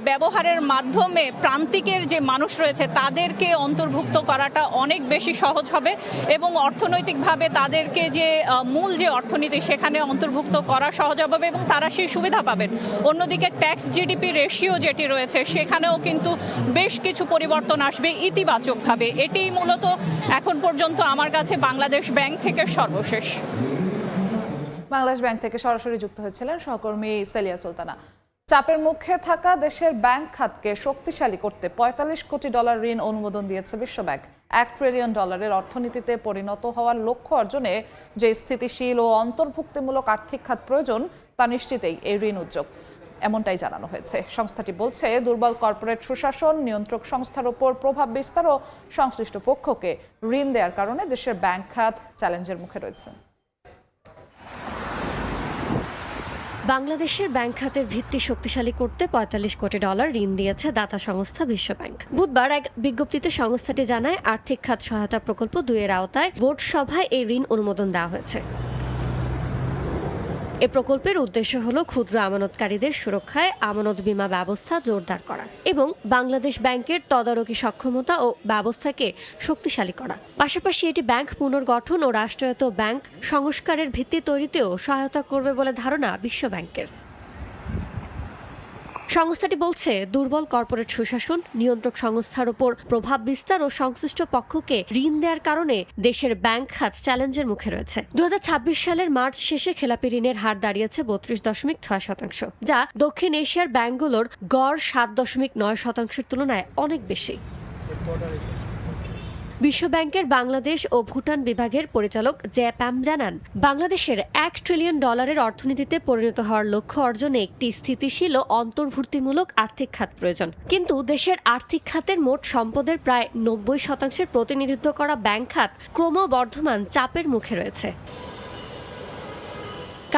ব্যবহারের মাধ্যমে প্রান্তিকের যে মানুষ রয়েছে তাদেরকে অন্তর্ভুক্ত করাটা অনেক বেশি সহজ হবে এবং অর্থনৈতিকভাবে তাদেরকে যে মূল যে অর্থনীতি সেখানে অন্তর্ভুক্ত করা সহজ হবে এবং তারা সেই সুবিধা পাবেন। অন্যদিকে ট্যাক্স জিডিপি রেশিও যেটি রয়েছে সেখানেও কিন্তু বেশ কিছু পরিবর্তন আসবে ইতিবাচকভাবে। এটি মূলত এখন পর্যন্ত আমার কাছে বাংলাদেশ ব্যাংক থেকে সর্বশেষ। বাংলাদেশ ব্যাংক থেকে সরাসরি যুক্ত হয়েছিলেন সহকর্মী সেলিয়া সুলতানা। চাপের মুখে থাকা দেশের ব্যাংক খাতকে শক্তিশালী করতে $45 কোটি ঋণ অনুমোদন দিয়েছে বিশ্বব্যাংক। $1 ট্রিলিয়ন অর্থনীতিতে পরিণত হওয়ার লক্ষ্য অর্জনে যে স্থিতিশীল ও অন্তর্ভুক্তিমূলক আর্থিক খাত প্রয়োজন তা নিশ্চিতেই এই ঋণ উদ্যোগ, এমনটাই জানানো হয়েছে। সংস্থাটি বলছে দুর্বল কর্পোরেট সুশাসন, নিয়ন্ত্রক সংস্থার উপর প্রভাব বিস্তার ও সংশ্লিষ্ট পক্ষকে ঋণ দেওয়ার কারণে দেশের ব্যাংক খাত চ্যালেঞ্জের মুখে রয়েছে। বাংলাদেশের ব্যাংক খাতের ভিত্তি শক্তিশালী করতে $45 কোটি ঋণ দিয়েছে দাতা সংস্থা বিশ্বব্যাংক। বুধবার এক বিজ্ঞপ্তিতে সংস্থাটি জানায় আর্থিক খাত সহায়তা প্রকল্প 2 এর আওতায় বোর্ড সভায় এই ঋণ অনুমোদন দেওয়া হয়েছে। এ প্রকল্পের উদ্দেশ্য হল ক্ষুদ্র আমানতকারীদের সুরক্ষায় আমানত বীমা ব্যবস্থা জোরদার করা এবং বাংলাদেশ ব্যাংকের তদারকি সক্ষমতা ও ব্যবস্থাকে শক্তিশালী করা। পাশাপাশি এটি ব্যাংক পুনর্গঠন ও রাষ্ট্রায়ত্ত ব্যাংক সংস্কারের ভিত্তি তৈরিতেও সহায়তা করবে বলে ধারণা বিশ্বব্যাংকের। সংস্থাটি বলছে দুর্বল কর্পোরেট সুশাসন, নিয়ন্ত্রক সংস্থার উপর প্রভাব বিস্তার ও সংশ্লিষ্ট পক্ষকে ঋণ দেওয়ার কারণে দেশের ব্যাংক খাত চ্যালেঞ্জের মুখে রয়েছে। 2026 সালের মার্চ শেষে খেলাপি ঋণের হার দাঁড়িয়েছে 32.6%, যা দক্ষিণ এশিয়ার ব্যাংকগুলোর গড় 7.9%-এর তুলনায় অনেক বেশি। বিশ্বব্যাংকের বাংলাদেশ ও ভুটান বিভাগের পরিচালক জে প্যাম জানান, বাংলাদেশের $1 ট্রিলিয়ন অর্থনীতিতে পরিণত হওয়ার লক্ষ্য অর্জনে একটি স্থিতিশীল ও অন্তর্ভুক্তিমূলক আর্থিক খাত প্রয়োজন। কিন্তু দেশের আর্থিক খাতের মোট সম্পদের প্রায় 90% প্রতিনিধিত্ব করা ব্যাংক খাত ক্রমবর্ধমান চাপের মুখে রয়েছে।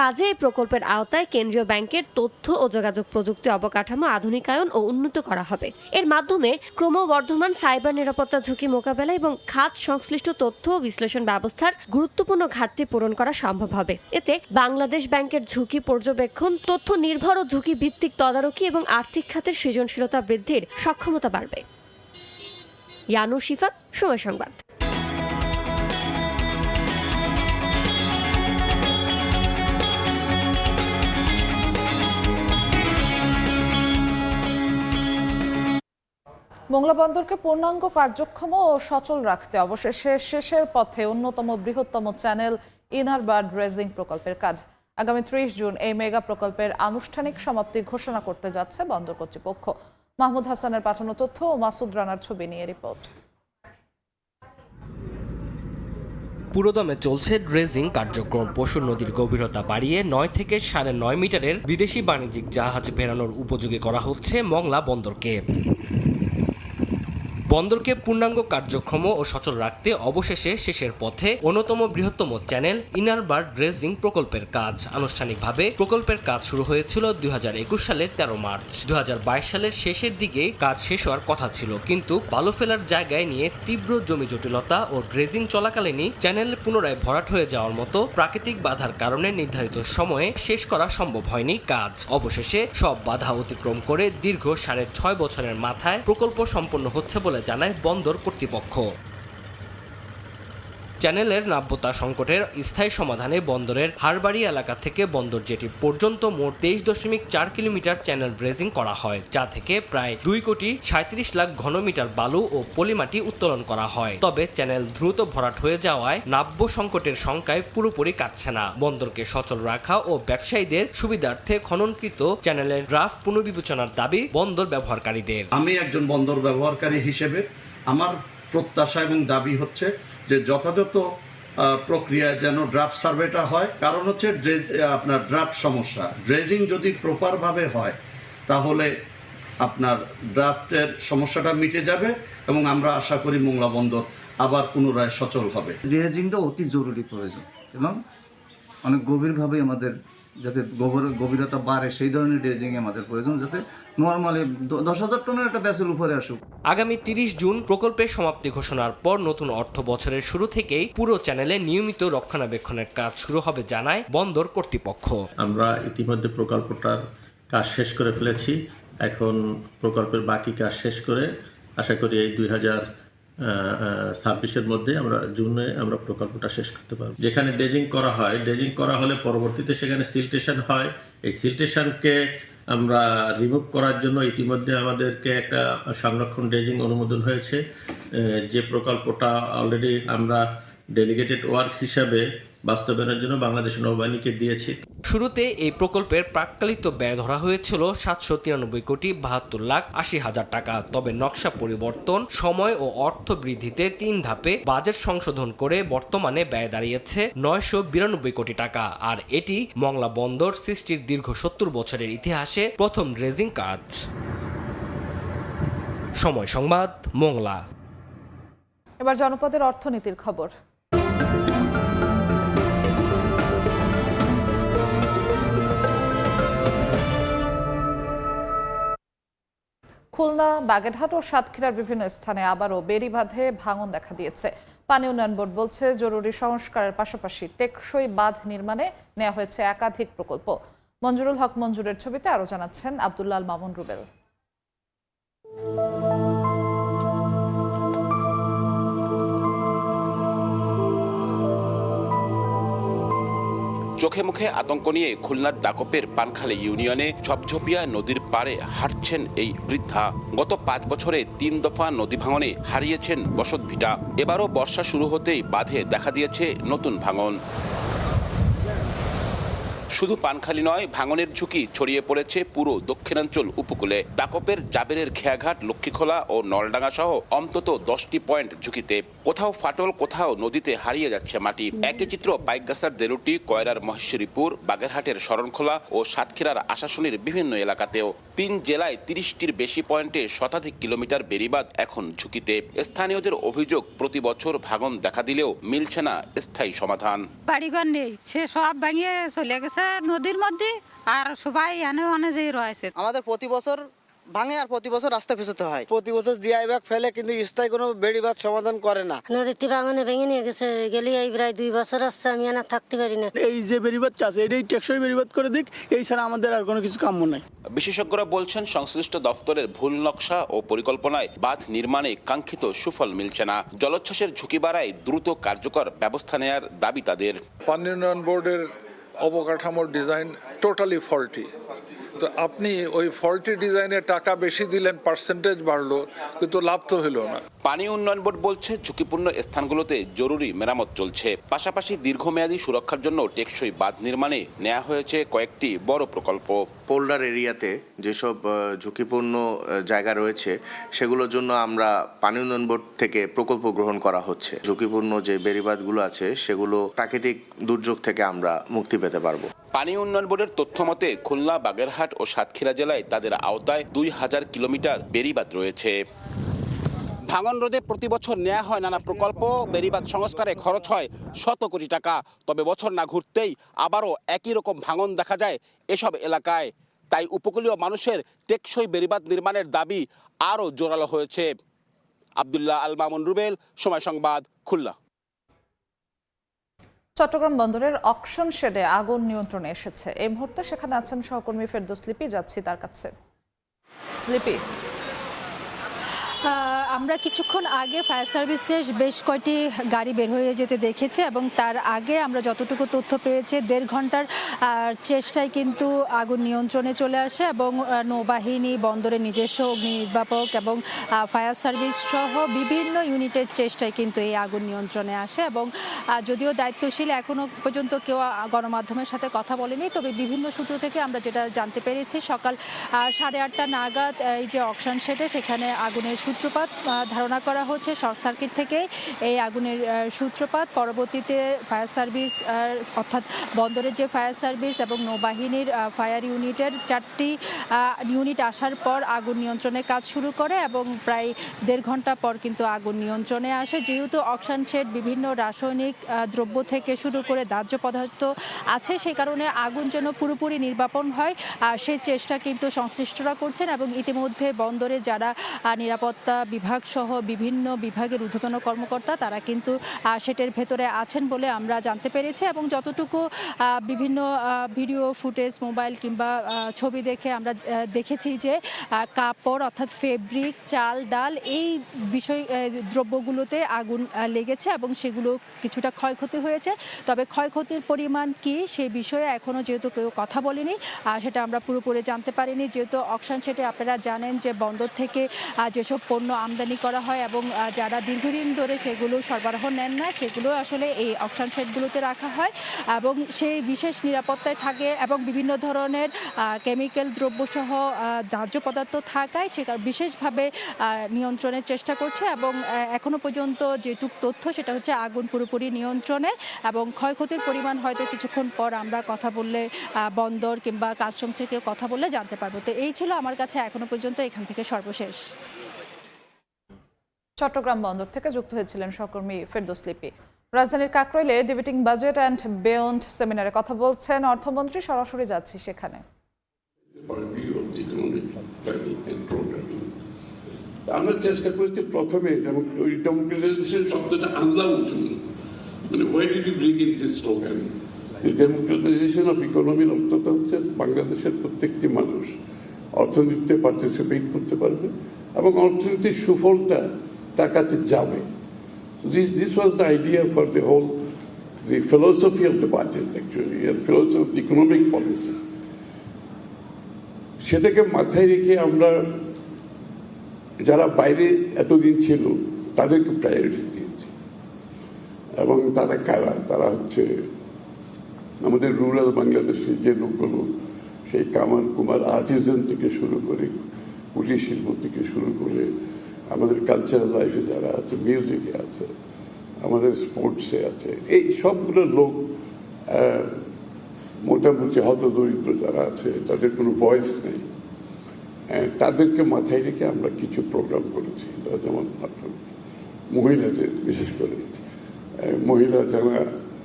কাজে এই প্রকল্পের আওতায় কেন্দ্রীয় ব্যাংকের তথ্য ও যোগাযোগ প্রযুক্তি অবকাঠামো আধুনিকায়ন ও উন্নত করা হবে। এর মাধ্যমে ক্রমবর্ধমান সাইবার নিরাপত্তা ঝুঁকি মোকাবেলা এবং খাত সংশ্লিষ্ট তথ্য ও বিশ্লেষণ ব্যবস্থার গুরুত্বপূর্ণ ঘাটতি পূরণ করা সম্ভব হবে। এতে বাংলাদেশ ব্যাংকের ঝুঁকি পর্যবেক্ষণ, তথ্য নির্ভর ও ঝুঁকি ভিত্তিক তদারকি এবং আর্থিক খাতের সৃজনশীলতা বৃদ্ধির সক্ষমতা বাড়বে। ইয়ানুর শিফা, সময় সংবাদ। মোংলা বন্দরকে পূর্ণাঙ্গ কার্যক্ষম ও সচল রাখতে অবশেষে শেষের পথে অন্যতম বৃহত্তম চ্যানেল ইনার বার্ড রেজিং প্রকল্পের কাজ। আগামী 30 জুন এই মেগা প্রকল্পের আনুষ্ঠানিক সমাপ্তি ঘোষণা করতে যাচ্ছে বন্দর কর্তৃপক্ষ। মাহমুদ হাসানের পাঠানো তথ্য ও মাসুদ রানার ছবি নিয়ে রিপোর্ট। পুরোদমে চলছে ড্রেজিং কার্যক্রম। পশুর নদীর গভীরতা বাড়িয়ে 9 থেকে 9.5 মিটারের বিদেশি বাণিজ্যিক জাহাজ ফেরানোর উপযোগী করা হচ্ছে মংলা বন্দরকে। বন্দরকে পূর্ণাঙ্গ কার্যক্ষম ও সচল রাখতে অবশেষে শেষের পথে অন্যতম বৃহত্তম চ্যানেল ইনার বার্ড ড্রেজিং প্রকল্পের কাজ। আনুষ্ঠানিকভাবে প্রকল্পের কাজ শুরু হয়েছিল 2021 সালের 13 মার্চ। 2022 সালের শেষের দিকে কাজ শেষ হওয়ার কথা ছিল, কিন্তু বালু ফেলার জায়গায় নিয়ে তীব্র জমি জটিলতা ও ড্রেজিং চলাকালীনই চ্যানেল পুনরায় ভরাট হয়ে যাওয়ার মতো প্রাকৃতিক বাধার কারণে নির্ধারিত সময়ে শেষ করা সম্ভব হয়নি কাজ। অবশেষে সব বাধা অতিক্রম করে দীর্ঘ 6.5 বছরের মাথায় প্রকল্প সম্পন্ন হচ্ছে বলে জানায় বন্দর কর্তৃপক্ষ। চ্যানেলের নাব্যতা সংকটের স্থায়ী সমাধানে বন্দরের হারবাড়ি এলাকা থেকে বন্দর জেটি পর্যন্ত মোট 23.4 কিলোমিটার চ্যানেল ড্রেজিং করা হয়, যা থেকে প্রায় 2,37,00,000 ঘনমিটার বালু ও পলিমাটি উত্তোলন করা হয়। তবে চ্যানেল দ্রুত ভরাট হয়ে যাওয়ায় নাব্য সংকটের শঙ্কায় পুরোপুরি কাটছে না। বন্দরকে সচল রাখা ও ব্যবসায়ীদের সুবিধার্থে খননকৃত চ্যানেলের ড্রাফট পুনর্বিবেচনার দাবি বন্দর ব্যবহারকারীদের। আমি একজন বন্দর ব্যবহারকারী হিসেবে আমার প্রত্যাশা এবং দাবি হচ্ছে যে যথাযথ প্রক্রিয়ায় যেন ড্রাফট সার্ভেটা হয়। কারণ হচ্ছে আপনার ড্রাফট সমস্যা, ড্রেজিং যদি প্রপারভাবে হয় তাহলে আপনার ড্রাফটের সমস্যাটা মিটে যাবে এবং আমরা আশা করি মোংলা বন্দর আবার পুনরায় সচল হবে। ড্রেজিংটা অতি জরুরি প্রয়োজন এবং অনেক গভীরভাবে আমাদের যাতে গভীরতা বাড়ে সেই ধরনের ড্রেজিং আমাদের প্রয়োজন, যাতে নর্মালি 10,000 টনের একটা ব্যাসেল উপরে আসুক। আগামী 30 জুন প্রকল্পের সমাপ্তি ঘোষণার পর নতুন অর্থ বছরের শুরু থেকেই পুরো চ্যানেলে নিয়মিত রক্ষণাবেক্ষণের কাজ শুরু হবে জানায় বন্দর কর্তৃপক্ষ। আমরা ইতিমধ্যে প্রকল্পটার কাজ শেষ করে ফেলেছি। এখন প্রকল্পের বাকি কাজ শেষ করে আশা করি এই 2026-এর মধ্যে জুনে আমরা প্রকল্পটা শেষ করতে পারব। যেখানে ড্রেজিং করা হয়, ড্রেজিং করা হলে পরবর্তীতে সেখানে সিল্টেশন হয়। এই সিল্টেশনকে আমরা রিমুভ করার জন্য ইতিমধ্যে আমাদেরকে একটা সংরক্ষণ ড্রেজিং অনুমোদন হয়েছে, যে প্রকল্পটা অলরেডি আমরা ডেলিগেটেড ওয়ার্ক হিসাবে বাস্তবায়নের জন্য বাংলাদেশ নৌবাহিনীকে দিয়েছি। শুরুতে এই প্রকল্পের প্রাক্কালিত ব্যয় ধরা হয়েছিল 793,72,80,000 টাকা। তবে নকশা পরিবর্তন, সময় ও অর্থ বৃদ্ধিতে 3 ধাপে বাজেট সংশোধন করে বর্তমানে ব্যয় দাঁড়িয়েছে 992 কোটি টাকা। আর এটি মংলা বন্দর সৃষ্টির দীর্ঘ 70 বছরের ইতিহাসে প্রথম ড্রেজিং কাজ। সময় সংবাদ, মোংলা। এবার জনপদের অর্থনীতির খবর। খুলনা, বাগেরহাট ও সাতক্ষীরার বিভিন্ন স্থানে আবারও বেড়িবাঁধে ভাঙন দেখা দিয়েছে। পানি উন্নয়ন বোর্ড বলছে, জরুরি সংস্কারের পাশাপাশি টেকসই বাঁধ নির্মাণে নেওয়া হয়েছে একাধিক প্রকল্প। মঞ্জুরুল হক মঞ্জুরের ছবিতে আরো জানাচ্ছেন আব্দুল্লাহ আল মামুন রুবেল। চোখে মুখে আতঙ্ক নিয়ে খুলনার দাকপের পানখালী ইউনিয়নে ঝপঝপিয়া নদীর পাড়ে হাঁটছেন এই বৃদ্ধা। গত 5 বছরে 3 দফা নদী ভাঙনে হারিয়েছেন বসতভিটা। এবারও বর্ষা শুরু হতেই বাঁধে দেখা দিয়েছে নতুন ভাঙন। শুধু পানখালী নয়, ভাঙনের ঝুঁকি ছড়িয়ে পড়েছে পুরো দক্ষিণাঞ্চল উপকূলে। দাকপের জাবেরের খেয়াঘাট, লক্ষ্মীখোলা ও নলডাঙ্গা সহ অন্তত 10টি পয়েন্ট ঝুঁকিতে। কোথাও ফাটল, কোথাও নদীতে হারিয়ে যাচ্ছে মাটি। একই চিত্র বাইকগাছার দেলুটি, কয়রার মহেশ্বরীপুর, বাগেরহাটের শরণখোলা ও সাতক্ষীরার আশাশুনির বিভিন্ন এলাকাতেও। 3 জেলায় 30টির বেশি পয়েন্টে শতাধিক কিলোমিটার বেড়িবাঁধ এখন ঝুঁকিতে। স্থানীয়দের অভিযোগ, প্রতি বছর ভাঙন দেখা দিলেও মিলছে না স্থায়ী সমাধান। বাড়িঘর নেই, সে সব ভাঙিয়ে চলে গেছে নদীর মধ্যে, আর সবাই এনে যে রয়েছে। আমাদের প্রতি বছর ভাঙে আর প্রতি বছর রাস্তা পেছাতে হয়। প্রতি বছর জিআই ব্যাগ ফেলে, কিন্তু স্থায়ী কোনো বেড়িবাঁধ সমাধান করে না। নদীতে ভাঙনে ভেঙে নিয়ে গেছে, গেলে এই প্রায় 2 বছর আসছে, আমি আর থাকতে পারি না। এই যে বেড়িবাঁধ চাষ, এটাই টেকসই বেড়িবাঁধ করে দিক, এই ছাড়া আমাদের আর কোনো কিছু কাম্য নাই। বিশেষজ্ঞরা বলছেন, সংশ্লিষ্ট দফতরের ভুল নকশা ও পরিকল্পনায় বাঁধ নির্মাণে কাঙ্ক্ষিত সুফল মিলছে না। জলোচ্ছ্বাসের ঝুঁকি বাড়ায় দ্রুত কার্যকর ব্যবস্থা নেয়ার দাবি তাদের। পানি উন্নয়ন বোর্ডের অবকাঠামোর ডিজাইন টোটালি ফল্টি। তো আপনি ওই ফল্টি ডিজাইনের টাকা বেশি দিলেন, পার্সেন্টেজ বাড়লো, কিন্তু লাভ তো হলো না। পানি উন্নয়ন বোর্ড বলছে ঝুঁকিপূর্ণ স্থানগুলোতে জরুরি মেরামত চলছে। পাশাপাশি দীর্ঘমেয়াদী সুরক্ষার জন্য টেকসই বাঁধ নির্মাণে নেওয়া হয়েছে কয়েকটি বড় প্রকল্প। পোল্ডার এরিয়াতে যেসব ঝুঁকিপূর্ণ জায়গা রয়েছে সেগুলোর জন্য আমরা পানি উন্নয়ন বোর্ড থেকে প্রকল্প গ্রহণ করা হচ্ছে। ঝুঁকিপূর্ণ যে বেড়িবাঁধগুলো আছে সেগুলো প্রাকৃতিক দুর্যোগ থেকে আমরা মুক্তি পেতে পারবো। পানি উন্নয়ন বোর্ডের তথ্য মতে খুলনা, বাগেরহাট ও সাতক্ষীরা জেলায় তাদের আওতায় 2000 কিলোমিটার বেড়িবাঁধ রয়েছে। ভাঙন রোধে প্রতি বছর নেওয়া হয় নানা প্রকল্প। বেড়িবাঁধ সংস্কারে খরচ হয় শত কোটি টাকা। তবে বছর না ঘুরতেই আবারও একই রকম ভাঙন দেখা যায় এসব এলাকায়। তাই উপকূলীয় মানুষের টেকসই বেড়িবাঁধ নির্মাণের দাবি আরও জোরালো হয়েছে। আব্দুল্লাহ আল মামুন রুবেল, সময় সংবাদ, খুলনা। চট্টগ্রাম বন্দরের অকশন শেডে আগুন নিয়ন্ত্রণে এসেছে। এই মুহূর্তে সেখানে আছেন সহকর্মী ফেরদৌস লিপি, যাচ্ছি তার কাছে। লিপি, আমরা কিছুক্ষণ আগে ফায়ার সার্ভিসের বেশ কয়টি গাড়ি বের হয়ে যেতে দেখেছি এবং তার আগে আমরা যতটুকু তথ্য পেয়েছি 1.5 ঘন্টার চেষ্টায় কিন্তু আগুন নিয়ন্ত্রণে চলে আসে এবং নৌবাহিনী, বন্দরের নিজস্ব অগ্নি নির্বাপক এবং ফায়ার সার্ভিস সহ বিভিন্ন ইউনিটের চেষ্টায় কিন্তু এই আগুন নিয়ন্ত্রণে আসে। এবং যদিও দায়িত্বশীল এখনও পর্যন্ত কেউ গণমাধ্যমের সাথে কথা বলেনি, তবে বিভিন্ন সূত্র থেকে আমরা যেটা জানতে পেরেছি সকাল 8:30 নাগাদ এই যে অকশন শেডে সেখানে আগুনের সূত্রপাত ধারণা করা হচ্ছে। শর্ট সার্কিট থেকে এই আগুনের সূত্রপাত। পরবর্তীতে ফায়ার সার্ভিস অর্থাৎ বন্দরের যে ফায়ার সার্ভিস এবং নৌবাহিনীর ফায়ার ইউনিটের 4টি ইউনিট আসার পর আগুন নিয়ন্ত্রণে কাজ শুরু করে এবং প্রায় 1.5 ঘন্টা পর কিন্তু আগুন নিয়ন্ত্রণে আসে। যেহেতু অকশন শেড বিভিন্ন রাসায়নিক দ্রব্য থেকে শুরু করে দাহ্য পদার্থ আছে, সেই কারণে আগুন যেন পুরোপুরি নির্বাপন হয় সেই চেষ্টা কিন্তু সংশ্লিষ্টরা করছেন এবং ইতিমধ্যে বন্দরে যারা নিরাপত্তা বিভাগ সহ বিভিন্ন বিভাগের ঊর্ধ্বতন কর্মকর্তা তারা কিন্তু সেটের ভেতরে আছেন বলে আমরা জানতে পেরেছি। এবং যতটুকু বিভিন্ন ভিডিও ফুটেজ, মোবাইল কিংবা ছবি দেখে আমরা দেখেছি যে কাপড় অর্থাৎ ফেব্রিক, চাল, ডাল এই বিষয় দ্রব্যগুলোতে আগুন লেগেছে এবং সেগুলো কিছুটা ক্ষয়ক্ষতি হয়েছে। তবে ক্ষয়ক্ষতির পরিমাণ কি সেই বিষয়ে এখনও যেহেতু কেউ কথা বলেনি, সেটা আমরা পুরোপুরি জানতে পারিনি। যেহেতু অকশন শেডে আপনারা জানেন যে বন্দর থেকে যেসব পণ্য আমদানি করা হয় এবং যারা দীর্ঘদিন ধরে সেগুলো সরবরাহ নেন না সেগুলো আসলে এই অকশন শেডগুলোতে রাখা হয় এবং সেই বিশেষ নিরাপত্তায় থাকে এবং বিভিন্ন ধরনের কেমিক্যাল দ্রব্যসহ দাহ্য পদার্থ থাকায় সেটা বিশেষভাবে নিয়ন্ত্রণের চেষ্টা করছে এবং এখনো পর্যন্ত যেটুকু তথ্য সেটা হচ্ছে আগুন পুরোপুরি নিয়ন্ত্রণে এবং ক্ষয়ক্ষতির পরিমাণ হয়তো কিছুক্ষণ পর আমরা কথা বললে বন্দর কিংবা কাস্টমসের কেউ কথা বললে জানতে পারবো। তো এই ছিল আমার কাছে এখনো পর্যন্ত এখান থেকে সর্বশেষ। চট্টগ্রাম বন্দর থেকে যুক্ত হয়েছিলেন সহকর্মী ফেরদৌস লিপি। রাজধানীর কাকরাইলে ডিবেটিং বাজেট অ্যান্ড বিয়ন্ড সেমিনারে কথা বলছেন অর্থমন্ত্রী, সরাসরি যাচ্ছি সেখানে। আমরা চেষ্টা করেছি প্রথমে ওই ডেমোক্রেটাইজেশন শব্দটা আনলাম, মানে why did you bring in this slogan? Democratization of ইকোনমির অর্থটা হচ্ছে বাংলাদেশের প্রত্যেকটি মানুষ অর্থনীতিতে পার্টিসিপেট করতে পারবে এবং অর্থনীতির সুফলটা তার কাছে যাবে। This was the idea for the philosophy of the budget actually, and philosophy of economic policy. সেটাকে মাথায় রেখে আমরা যারা বাইরে এতদিন ছিল তাদেরকে প্রায়োরিটি দিয়েছি এবং তারা কারা? তারা হচ্ছে আমাদের রুরাল বাংলাদেশে যে লোকগুলো সেই কামার কুমার আর্টিজান থেকে শুরু করে কুটির শিল্প থেকে শুরু করে আমাদের কালচারাল লাইফে যারা আছে, মিউজিকে আছে, আমাদের স্পোর্টসে আছে, এই সবগুলো লোক মোটামুটি হতদরিদ্র যারা আছে, তাদের কোনো ভয়েস নেই, তাদেরকে মাথায় রেখে আমরা কিছু প্রোগ্রাম করেছি। যেমন মহিলাদের, বিশেষ করে মহিলা যারা,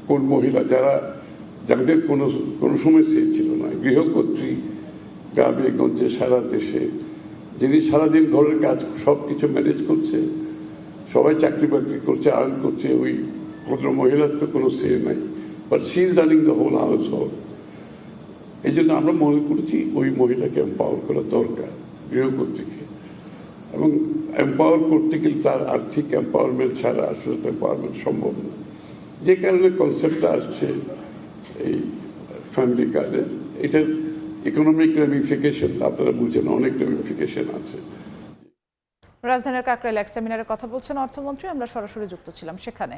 কোন মহিলা যারা যাদের কোনো সমস্যাই ছিল না, গৃহকর্ত্রী, গ্রামে গঞ্জে সারা দেশে, যিনি সারাদিন ঘরের কাজ সব কিছু ম্যানেজ করছে, সবাই চাকরি বাকরি করছে, আর্ন করছে, ওই ভদ্র মহিলার তো কোনো সে নাই, but she is running the whole household. এই জন্য আমরা মনে করেছি ওই মহিলাকে এম্পাওয়ার করা দরকার, গৃহকর্ত্রীকে, এবং এম্পাওয়ার করতে গেলে তার আর্থিক এম্পাওয়ারমেন্ট ছাড়া আসলে এম্পাওয়ারমেন্ট সম্ভব না। যে কারণে কনসেপ্টটা আসছে এই ফ্যামিলি কার্ডের, এটার ইকোনমিক রেমিফিকেশন আপনারা বুঝেন, অনেক রেমিফিকেশন আছে। রাজধানীর কাকরাইল এক সেমিনারে কথা বলছেন অর্থমন্ত্রী, আমরা সরাসরি যুক্ত ছিলাম সেখানে।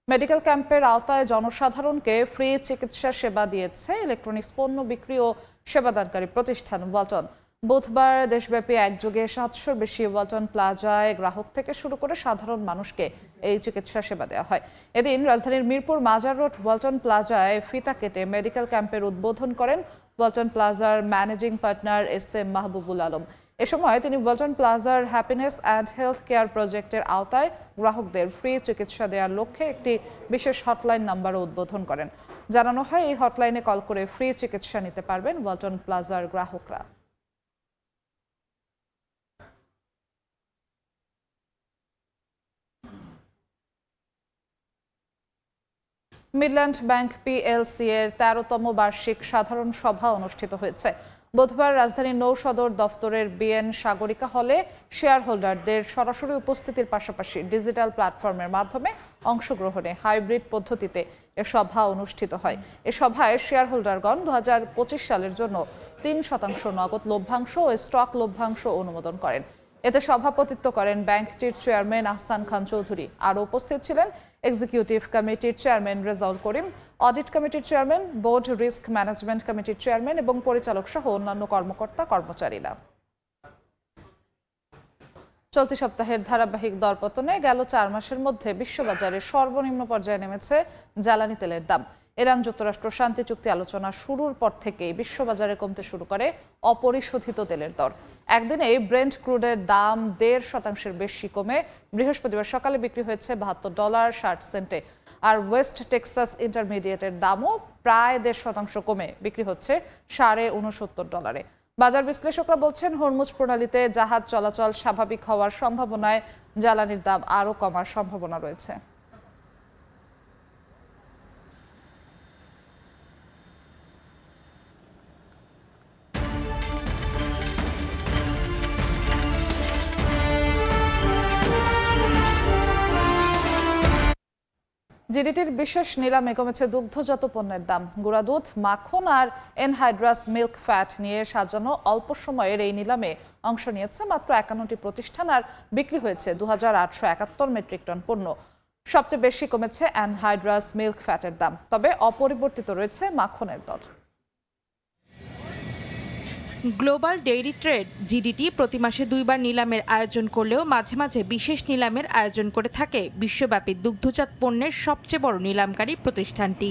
মেডিকেল ক্যাম্পের আওতায় জনসাধারণকে ফ্রি চিকিৎসা সেবা দিয়েছে ইলেকট্রনিক্স পণ্য বিক্রি ও সেবাদানকারী প্রতিষ্ঠান ওয়ালটন। বুধবার দেশব্যাপী একযোগে 700-র বেশি ওয়ালটন প্লাজায় গ্রাহক থেকে শুরু করে সাধারণ মানুষকে এই চিকিৎসা সেবা দেওয়া হয়। এদিন রাজধানীর মিরপুর মাজার রোড ওয়ালটন প্লাজায় ফিতা কেটে মেডিকেল ক্যাম্পের উদ্বোধন করেন ওয়ালটন প্লাজার managing partner SM Mahbubul Alam. এ সময় তিনি ওয়ালটন প্লাজার হ্যাপিনেস অ্যান্ড হেলথ কেয়ার প্রজেক্টের আওতায় গ্রাহকদের ফ্রি চিকিৎসা দেওয়ার লক্ষ্যে একটি বিশেষ হটলাইন নাম্বারও উদ্বোধন করেন। জানানো হয় এই হটলাইনে কল করে ফ্রি চিকিৎসা নিতে পারবেন ওয়ালটন প্লাজার গ্রাহকরা। মিডল্যান্ড ব্যাংক PLC এর 13তম বার্ষিক সাধারণ সভা অনুষ্ঠিত হয়েছে। বুধবার রাজধানীর নৌসদর দফতরের BN সাগরিকা হলে শেয়ার হোল্ডারদের সরাসরি উপস্থিতির পাশাপাশি ডিজিটাল প্ল্যাটফর্মের মাধ্যমে অংশগ্রহণে হাইব্রিড পদ্ধতিতে এ সভা অনুষ্ঠিত হয়। এ সভায় শেয়ার হোল্ডারগণ 2025 সালের জন্য 3% নগদ লভ্যাংশ ও স্টক লভ্যাংশ অনুমোদন করেন। এতে সভাপতিত্ব করেন ব্যাংকটির চেয়ারম্যান আহসান খান চৌধুরী। আরও উপস্থিত ছিলেন এক্সিকিউটিভ কমিটির চেয়ারম্যান রেজাউল করিম, অডিট কমিটির চেয়ারম্যান, বোর্ড রিস্ক ম্যানেজমেন্ট কমিটির চেয়ারম্যান এবং পরিচালক সহ অন্যান্য কর্মকর্তা কর্মচারীরা। চলতি সপ্তাহের ধারাবাহিক দরপতনে গেল 4 মাসের মধ্যে বিশ্ববাজারে সর্বনিম্ন পর্যায়ে নেমেছে জ্বালানি তেলের দাম। ইরান যুক্তরাষ্ট্র শান্তি চুক্তি আলোচনা শুরুর পর থেকেই বিশ্ববাজারে কমতে শুরু করে অপরিশোধিত তেলের দর। একদিনে ব্রেন্ট ক্রুডের দাম 1.5% বেশি কমে বৃহস্পতিবার সকালে বিক্রি হয়েছে $72.60। আর ওয়েস্ট টেক্সাস ইন্টারমিডিয়েটের দামও প্রায় 1.5% কমে বিক্রি হচ্ছে $69.5। বাজার বিশ্লেষকরা বলছেন, হরমুজ প্রণালীতে জাহাজ চলাচল স্বাভাবিক হওয়ার সম্ভাবনায় জ্বালানির দাম আরও কমার সম্ভাবনা রয়েছে। জিডিটির বিশেষ নিলামে কমেছে দুগ্ধজাত পণ্যের দাম। গুঁড়া দুধ, মাখন আর এনহাইড্রাস মিল্ক ফ্যাট নিয়ে সাজানো অল্প সময়ের এই নিলামে অংশ নিয়েছে মাত্র 51টি প্রতিষ্ঠান আর বিক্রি হয়েছে 2871 মেট্রিক টন পণ্য। সবচেয়ে বেশি কমেছে এনহাইড্রাস মিল্ক ফ্যাটের দাম, তবে অপরিবর্তিত রয়েছে মাখনের দর। গ্লোবাল ডেইরি ট্রেড জিডিটি প্রতি মাসে 2 বার নিলামের আয়োজন করলেও মাঝে মাঝে বিশেষ নিলামের আয়োজন করে থাকে বিশ্বব্যাপী দুগ্ধজাত পণ্যের সবচেয়ে বড় নিলামকারী প্রতিষ্ঠানটি।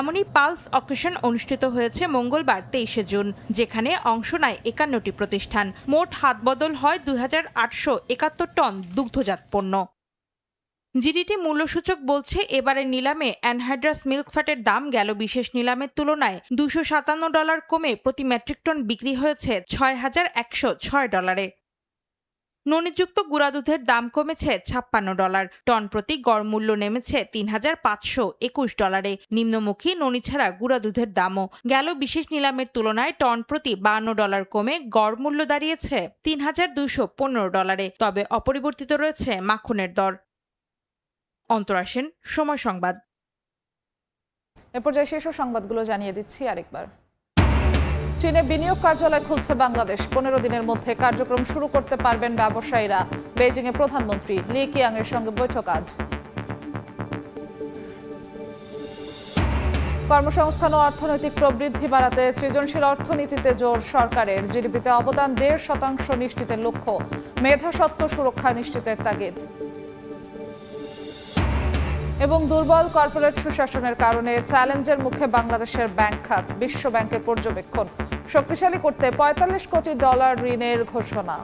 এমনই পালস অকেশন অনুষ্ঠিত হয়েছে মঙ্গলবার 23শে জুন, যেখানে অংশ নেয় 51টি প্রতিষ্ঠান। মোট হাতবদল হয় 2871 টন দুগ্ধজাত পণ্য। জিডিটি মূল্যসূচক বলছে, এবারের নিলামে অ্যানহাইড্রাস মিল্ক ফ্যাটের দাম গেল বিশেষ নিলামের তুলনায় $257 কমে প্রতি মেট্রিক টন বিক্রি হয়েছে $6106। ননিযুক্ত গুঁড়া দুধের দাম কমেছে $56, টন প্রতি গড় মূল্য নেমেছে $3521। নিম্নমুখী ননি ছাড়া গুঁড়া দুধের দামও গেল বিশেষ নিলামের তুলনায় টন প্রতি $52 কমে গড় মূল্য দাঁড়িয়েছে $3215। তবে অপরিবর্তিত রয়েছে মাখনের দর। অন্তরাসেন, সময় সংবাদ। এ পর্যায়ে শীর্ষ সংবাদগুলো জানিয়ে দিচ্ছি আরেকবার। চীনে বিনিয়োগ কার্যালয় খুলছে বাংলাদেশ। 15 দিনের মধ্যে কার্যক্রম শুরু করতে পারবেন ব্যবসায়ীরা। বেইজিংয়ে প্রধানমন্ত্রী লি কিয়াং এর সঙ্গে বৈঠক আজ। কর্মসংস্থান ও অর্থনৈতিক প্রবৃদ্ধি বাড়াতে সৃজনশীল অর্থনীতিতে জোর সরকারের। জিডিপিতে অবদান 1.5% নিশ্চিতের লক্ষ্য। মেধাস্বত্ব সুরক্ষা নিশ্চিতের তাগিদ। এবং দুর্বল কর্পোরেট সুশাসনের কারণে চ্যালেঞ্জের মুখে বাংলাদেশের ব্যাংক খাত। বিশ্ব ব্যাংকের পর্যবেক্ষণ, শক্তিশালী করতে $45 কোটি ঋণের ঘোষণা।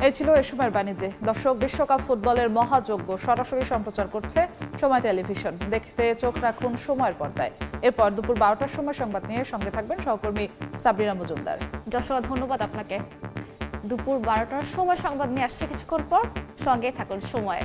এই ছিল এ সময়ের বাণিজ্যে। দর্শক, বিশ্বকাপ ফুটবলের মহাযজ্ঞ সরাসরি সম্প্রচার করছে সময় টেলিভিশন। দেখতে চোখ রাখুন সময়ের পর্দায়। এরপর দুপুর 12টার সময় সংবাদ নিয়ে সঙ্গে থাকবেন সহকর্মী সাবরিনা মজুমদার। যশোদা, ধন্যবাদ আপনাকে। দুপুর 12টার সময় সংবাদ নিয়ে আসছে কিছুক্ষণ পর, সঙ্গে থাকুন সময়।